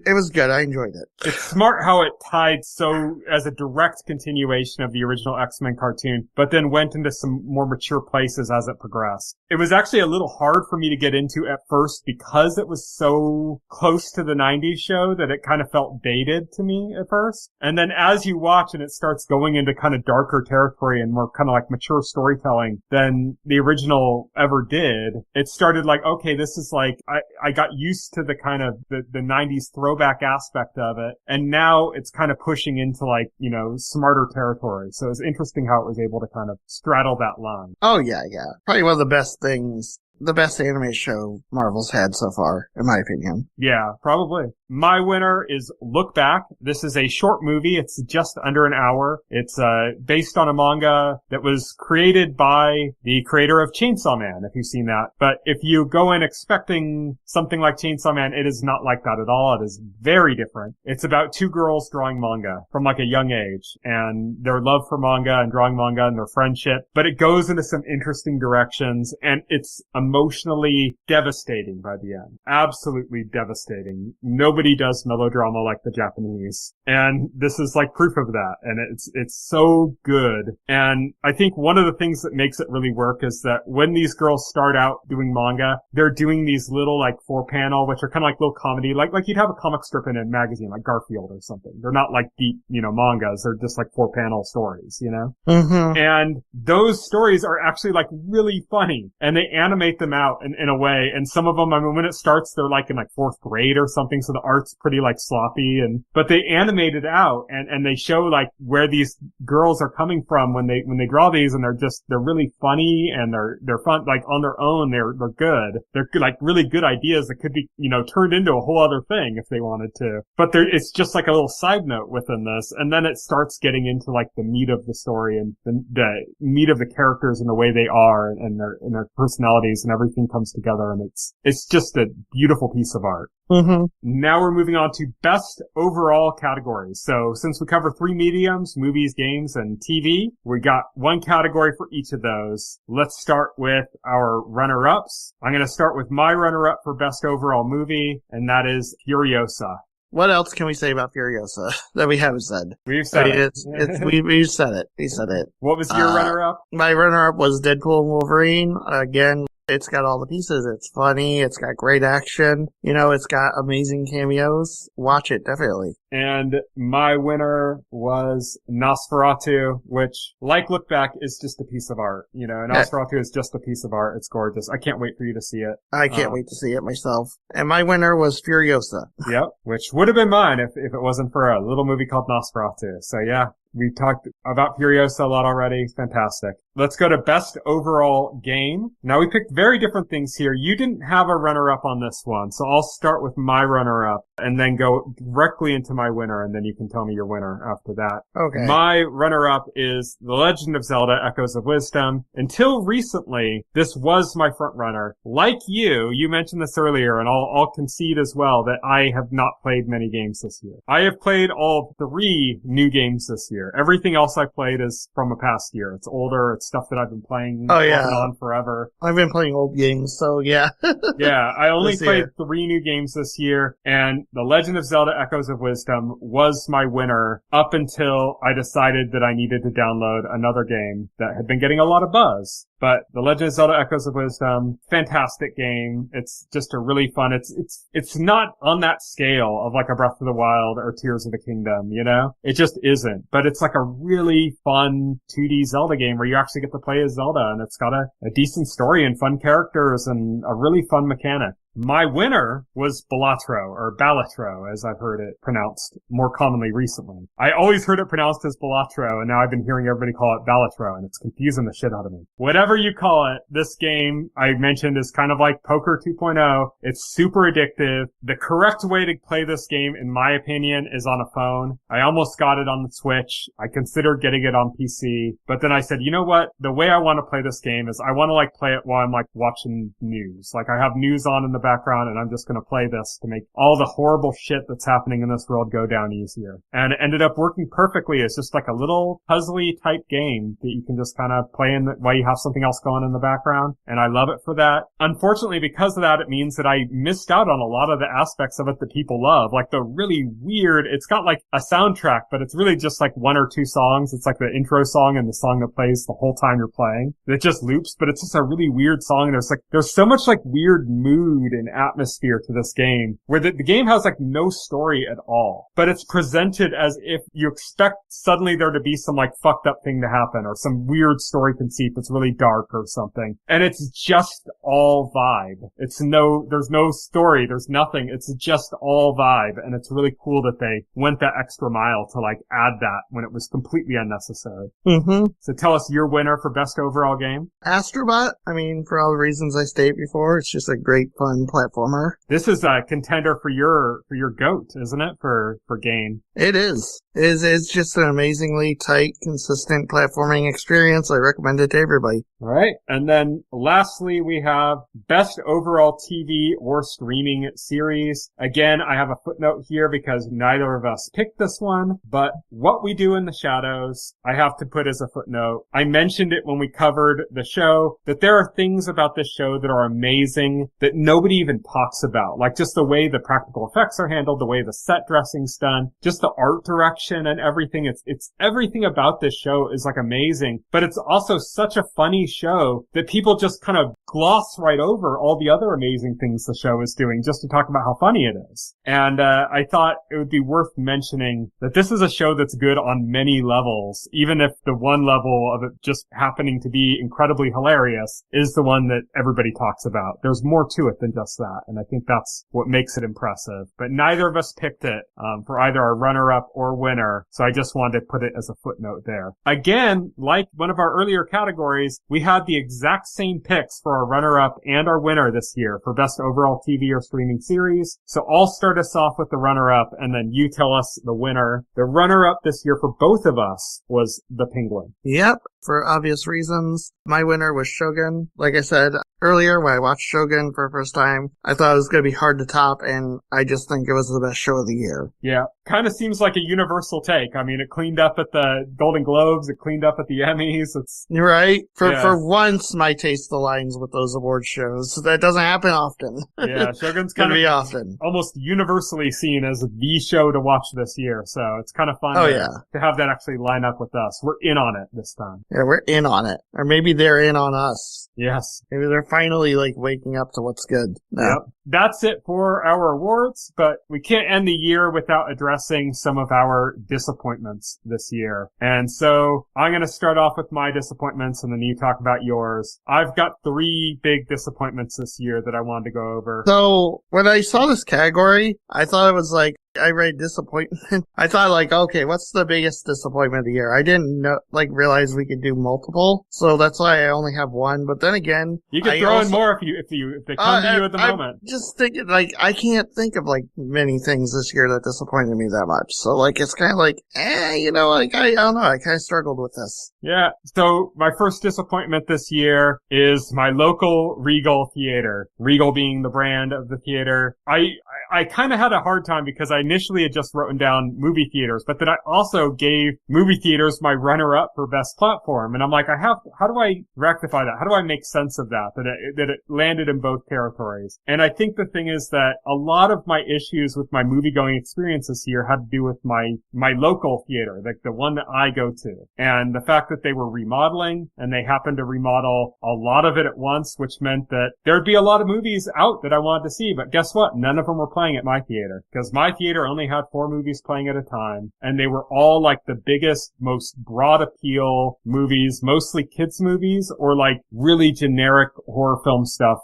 It was good. I enjoyed it. It's smart how it tied so as a direct continuation of the original X-Men cartoon, but then went into some more mature places as it progressed. It was actually a little hard for me to get into at first because it was so close to the 90s show that it kind of felt dated to me at first. And then as you watch and it starts going into kind of darker territory and more kind of like mature storytelling than the original ever did, it started like, okay, this is like, I got used to the kind of the 90s throwback aspect of it. And now it's kind of pushing into like, smarter territory. So it's interesting how it was able to kind of straddle that line. Oh, yeah. Probably one of the best things, the best anime show Marvel's had so far, in my opinion. Yeah, probably. My winner is Look Back. This is a short movie. It's just under an hour. It's based on a manga that was created by the creator of Chainsaw Man, if you've seen that. But if you go in expecting something like Chainsaw Man, it is not like that at all. It is very different. It's about two girls drawing manga from like a young age and their love for manga and drawing manga and their friendship. But it goes into some interesting directions and it's emotionally devastating by the end. Absolutely devastating. Nobody does melodrama like the Japanese. And this is like proof of that. And it's so good. And I think one of the things that makes it really work is that when these girls start out doing manga, they're doing these little like 4-panel, which are kind of like little comedy, like you'd have a comic strip in a magazine, like Garfield or something. They're not like deep, mangas. They're just like 4-panel stories, Mm-hmm. And those stories are actually like really funny and they animate them out in a way. And some of them, I mean, when it starts, they're like in like 4th grade or something. So the art's pretty like sloppy but they animate it out and they show like where these girls are coming from when they draw these, and they're really funny and they're fun, like on their own, they're good. They're like really good ideas that could be, turned into a whole other thing if they wanted to. But it's just like a little side note within this. And then it starts getting into like the meat of the story and the meat of the characters and the way they are and their personalities, and everything comes together, and it's just a beautiful piece of art. Mm-hmm. Now we're moving on to best overall categories. So since we cover 3 mediums, movies, games, and TV, we got 1 category for each of those. Let's start with our runner-ups. I'm going to start with my runner-up for best overall movie, and that is Furiosa. What else can we say about Furiosa that we haven't said? We've said it. We've said it. We said it. What was your runner-up? My runner-up was Deadpool and Wolverine. Again, it's got all the pieces. It's funny. It's got great action. It's got amazing cameos. Watch it, definitely. And my winner was Nosferatu, which, like Look Back, is just a piece of art. Nosferatu is just a piece of art. It's gorgeous. I can't wait for you to see it. I can't wait to see it myself. And my winner was Furiosa. Yep, which would have been mine if it wasn't for a little movie called Nosferatu. So yeah. We've talked about Furiosa a lot already. It's fantastic. Let's go to best overall game. Now we picked very different things here. You didn't have a runner-up on this one, so I'll start with my runner-up and then go directly into my winner, and then you can tell me your winner after that. Okay. My runner-up is The Legend of Zelda: Echoes of Wisdom. Until recently, this was my front runner. Like you mentioned this earlier, and I'll concede as well that I have not played many games this year. I have played all 3 new games this year. Everything else I played is from a past year. It's older. It's stuff that I've been playing off and on forever. I've been playing old games, so yeah. Yeah, I only played 3 new games this year, and The Legend of Zelda: Echoes of Wisdom was my winner up until I decided that I needed to download another game that had been getting a lot of buzz. But The Legend of Zelda: Echoes of Wisdom, fantastic game. It's just a really fun. It's not on that scale of like a Breath of the Wild or Tears of the Kingdom, It just isn't. But it's like a really fun 2D Zelda game where you actually get to play as Zelda, and it's got a decent story and fun characters and a really fun mechanic. My winner was Balatro, or Balatro, as I've heard it pronounced more commonly recently. I always heard it pronounced as Balatro, and now I've been hearing everybody call it Balatro, and it's confusing the shit out of me. Whatever you call it, this game I mentioned is kind of like Poker 2.0. It's super addictive. The correct way to play this game, in my opinion, is on a phone. I almost got it on the Switch. I considered getting it on PC, but then I said, you know what? The way I want to play this game is I want to play it while I'm watching news. I have news on in the background, and I'm just going to play this to make all the horrible shit that's happening in this world go down easier. And it ended up working perfectly. It's just like a little puzzly type game that you can just kind of play in while you have something else going in the background. And I love it for that. Unfortunately, because of that, it means that I missed out on a lot of the aspects of it that people love. The really weird, it's got a soundtrack, but it's really just 1 or 2 songs. It's the intro song and the song that plays the whole time you're playing. It just loops, but it's just a really weird song. And there's so much weird mood and atmosphere to this game where the game has no story at all, but it's presented as if you expect suddenly there to be some fucked up thing to happen or some weird story conceit that's really dark or something. And it's just all vibe. There's no story. There's nothing. It's just all vibe. And it's really cool that they went that extra mile to add that when it was completely unnecessary. Mm-hmm. So tell us your winner for best overall game. Astrobot. For all the reasons I stated before, it's just a great fun platformer. This is a contender for your GOAT, isn't it? For game. It is. It's just an amazingly tight, consistent platforming experience. I recommend it to everybody. All right. And then lastly, we have best overall TV or streaming series. Again, I have a footnote here because neither of us picked this one, but What We Do in the Shadows, I have to put as a footnote. I mentioned it when we covered the show that there are things about this show that are amazing that nobody even talks about. Just the way the practical effects are handled, the way the set dressing's done, just the art direction and everything. It's everything about this show is amazing, but it's also such a funny show that people just kind of gloss right over all the other amazing things the show is doing just to talk about how funny it is. And I thought it would be worth mentioning that this is a show that's good on many levels, even if the one level of it just happening to be incredibly hilarious is the one that everybody talks about. There's more to it than just that, and I think that's what makes it impressive. But neither of us picked it for either our runner-up or winner, so I just wanted to put it as a footnote there. Again, like one of our earlier categories, we had the exact same picks for our runner-up and our winner this year for best overall TV or streaming series. So I'll start us off with the runner-up, and then you tell us the winner. The runner-up this year for both of us was The Penguin. Yep, for obvious reasons. My winner was Shogun. Like I said earlier, when I watched Shogun for the first time, I thought it was going to be hard to top, and I just think it was the best show of the year. Yeah, kind of seems like a universal take. I mean, it cleaned up at the Golden Globes, it cleaned up at the Emmys. It's right. For once, my taste aligns with those award shows. That doesn't happen often. Yeah, Shogun's kind of be often, almost universally seen as the show to watch this year. So it's kind of fun to have that actually line up with us. We're in on it this time. Yeah, we're in on it, or maybe they're in on us. Yes, maybe they're finally like waking up to what's good. No. Yep. That's it for our awards, but we can't end the year without addressing some of our disappointments this year. And so I'm going to start off with my disappointments and then you talk about yours. I've got 3 big disappointments this year that I wanted to go over. So when I saw this category, I thought it was like, I read disappointment. I thought like, okay, what's the biggest disappointment of the year? I didn't know, realize we could do multiple. So that's why I only have one. But then again, you could throw in more if they come to you at the moment. Just thinking I can't think of many things this year that disappointed me that much. So it's kind of I don't know. I kind of struggled with this. Yeah. So my first disappointment this year is my local Regal theater. Regal being the brand of the theater. I kind of had a hard time because I initially had just written down movie theaters, but then I also gave movie theaters my runner-up for best platform. And I'm like, how do I rectify that? How do I make sense of that it landed in both territories? And I think the thing is that a lot of my issues with my movie-going experience this year had to do with my local theater, the one that I go to. And the fact that they were remodeling, and they happened to remodel a lot of it at once, which meant that there'd be a lot of movies out that I wanted to see. But guess what? None of them were playing at my theater, because my theater only had 4 movies playing at a time, and they were all the biggest, most broad appeal movies, mostly kids movies, or really generic horror film stuff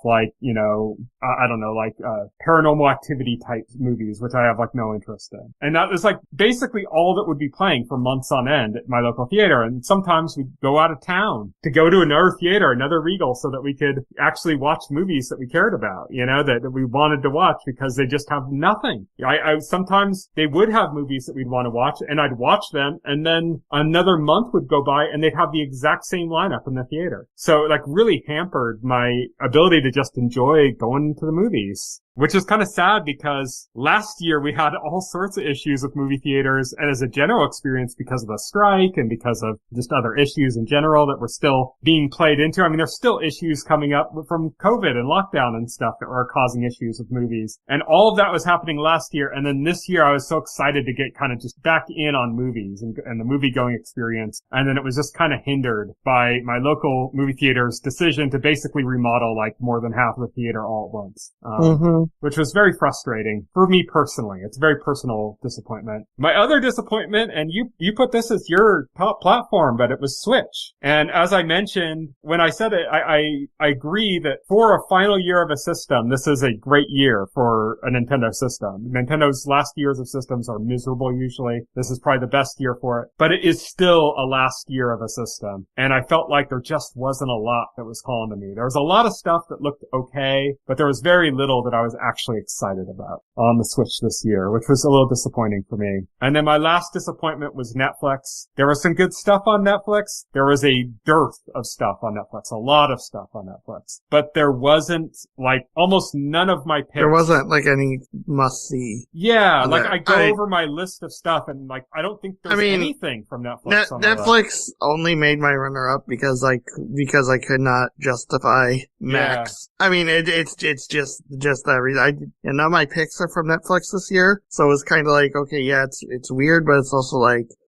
Paranormal Activity type movies, which I have no interest in. And that was basically all that would be playing for months on end at my local theater. And sometimes we'd go out of town to go to another theater, another Regal, so that we could actually watch movies that we cared about, that we wanted to watch, because they just have nothing. I sometimes they would have movies that we'd want to watch, and I'd watch them, and then another month would go by and they'd have the exact same lineup in the theater. So really hampered my ability to just enjoy going to the movies. Which is kind of sad, because last year we had all sorts of issues with movie theaters, and as a general experience, because of the strike and because of just other issues in general that were still being played into. I mean, there's still issues coming up from COVID and lockdown and stuff that are causing issues with movies. And all of that was happening last year. And then this year I was so excited to get kind of just back in on movies and the movie going experience. And then it was just kind of hindered by my local movie theater's decision to basically remodel more than half of the theater all at once. Which was very frustrating for me personally. It's a very personal disappointment. My other disappointment, and you put this as your top platform, but it was Switch. And as I mentioned, when I said it, I agree that for a final year of a system, this is a great year for a Nintendo system. Nintendo's last years of systems are miserable usually. This is probably the best year for it. But it is still a last year of a system. And I felt like there just wasn't a lot that was calling to me. There was a lot of stuff that looked okay, but there was very little that I was actually excited about on the Switch this year, which was a little disappointing for me. And then my last disappointment was Netflix. There was some good stuff on Netflix. There was a dearth of stuff on Netflix, a lot of stuff on Netflix. But there wasn't, almost none of my picks. There wasn't, any must-see. Yeah, I go over my list of stuff, and, I don't think there's anything from Netflix on Netflix only made my runner-up because I could not justify Max. Yeah. It's just that reason. None of my picks are from Netflix this year, so it's kind of okay, yeah, it's weird, but it's also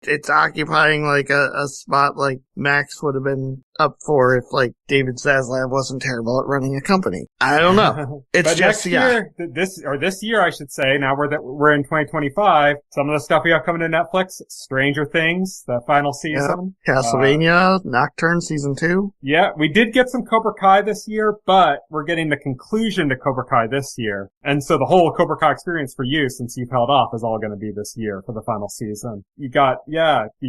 it's occupying a spot Max would have been up for if like David Zaslav wasn't terrible at running a company. I don't know. It's but just next year, this year, I should say. Now we're in 2025. Some of the stuff we have coming to Netflix: Stranger Things, the final season, Castlevania, Nocturne season 2. Yeah, we did get some Cobra Kai this year, but we're getting the conclusion to Cobra Kai this year, and so the whole Cobra Kai experience for you, since you've held off, is all going to be this year for the final season. You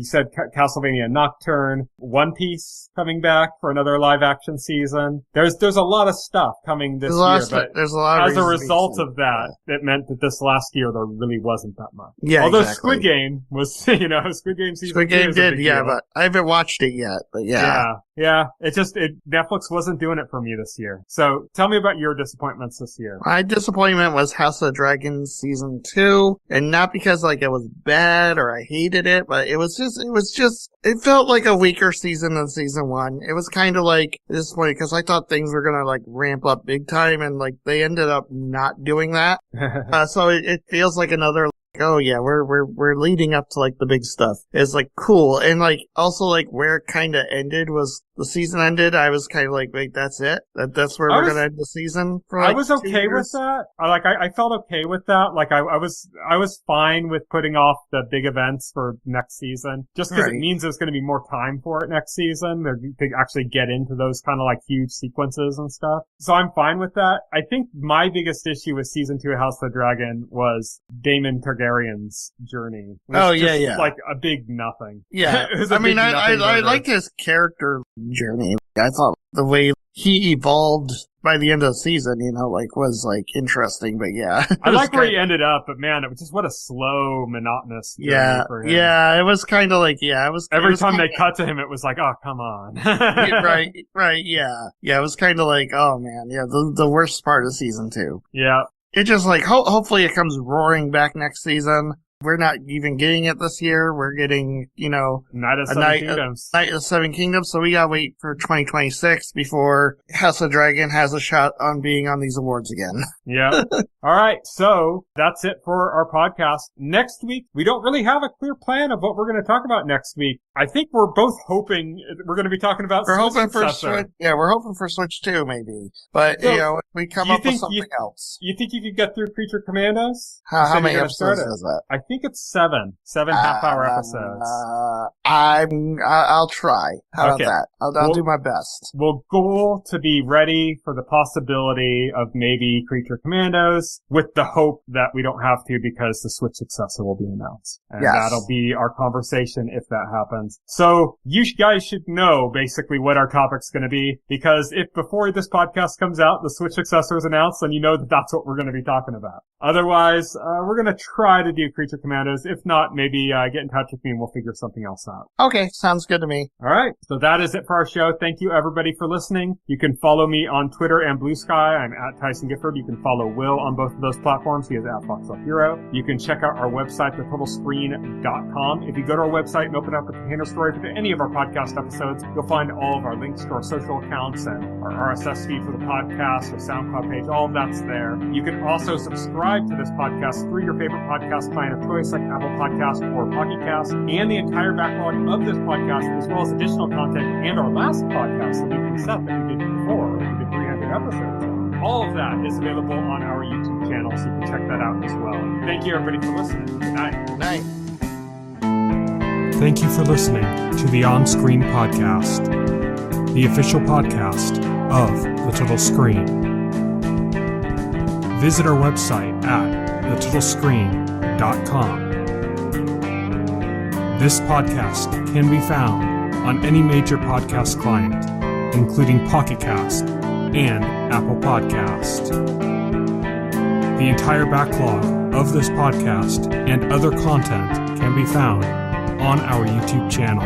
said Castlevania, Nocturne, One Piece coming back for another live action season. There's a lot of stuff coming this year, but there's a lot as a result of that, it meant that this last year there really wasn't that much. Yeah, although exactly. Squid Game was, Squid Game season Squid Game 2 did, but I haven't watched it yet. But yeah. Netflix wasn't doing it for me this year. So tell me about your disappointments this year. My disappointment was House of Dragons season 2, and not because like it was bad or I hated it, but it felt like a weaker season than season 1. It was kind of like disappointing because I thought things were gonna like ramp up big time, and like they ended up not doing that. So it feels like another. Oh yeah, we're leading up to like the big stuff. It's like cool, and like also like where it kind of ended was the season ended. I was kind of like, wait, that's it. That's where we're gonna end the season. For like I was okay with that. I felt okay with that. Like I was fine with putting off the big events for next season, just because it means there's going to be more time for it next season. To actually get into those kind of like huge sequences and stuff. So I'm fine with that. I think my biggest issue with season 2 of House of the Dragon was Daemon Targaryen's journey. Like a big nothing. Yeah. I liked his character journey. I thought the way he evolved by the end of the season, was like interesting, but yeah. I like where he ended up, but man, it was just what a slow, monotonous journey for him. Yeah, it was kind of like, every time they cut to him, it was like, oh, come on. right, yeah. Yeah, it was kind of like, oh man, yeah, the worst part of season 2. Yeah. It just like, hopefully it comes roaring back next season. We're not even getting it this year. We're getting, Night of Seven Kingdoms. Night of Seven Kingdoms. So we gotta wait for 2026 before House of Dragon has a shot on being on these awards again. Yeah. All right. So that's it for our podcast. Next week, we don't really have a clear plan of what we're going to talk about next week. I think we're both hoping we're going to be talking about We're hoping for Switch 2, maybe. But, so, we come up with something else. You think you could get through Creature Commandos? How many episodes is that? I think it's 7 half-hour episodes. I'll try. How about that? I'll do my best. We'll goal to be ready for the possibility of maybe Creature Commandos, with the hope that we don't have to because the Switch successor will be announced. And that'll be our conversation if that happens. So you guys should know basically what our topic's going to be, because if before this podcast comes out, the Switch successor is announced, then you know that that's what we're going to be talking about. Otherwise, we're going to try to do Creature Commandos. If not, maybe get in touch with me and we'll figure something else out. Okay, sounds good to me. All right, so that is it for our show. Thank you, everybody, for listening. You can follow me on Twitter and Blue Sky. I'm at Tyson Gifford. You can follow Will on both of those platforms. He is at FoxHero. You can check out our website, thetotalscreen.com. If you go to our website and open up a container story for any of our podcast episodes, you'll find all of our links to our social accounts and our RSS feed for the podcast, our SoundCloud page. All of that's there. You can also subscribe to this podcast through your favorite podcast client of choice, like Apple Podcasts or Pocket Cast, and the entire backlog of this podcast, as well as additional content and our last podcast, the weekly set that we did before. We did 300 episodes. All of that is available on our YouTube channel, so you can check that out as well. Thank you, everybody, for listening. Good night. Good night. Thank you for listening to the OnScreen podcast, the official podcast of The Total Screen. Visit our website at thetotalscreen.com. This podcast can be found on any major podcast client, including Pocket Cast and Apple Podcast. The entire backlog of this podcast and other content can be found on our YouTube channel.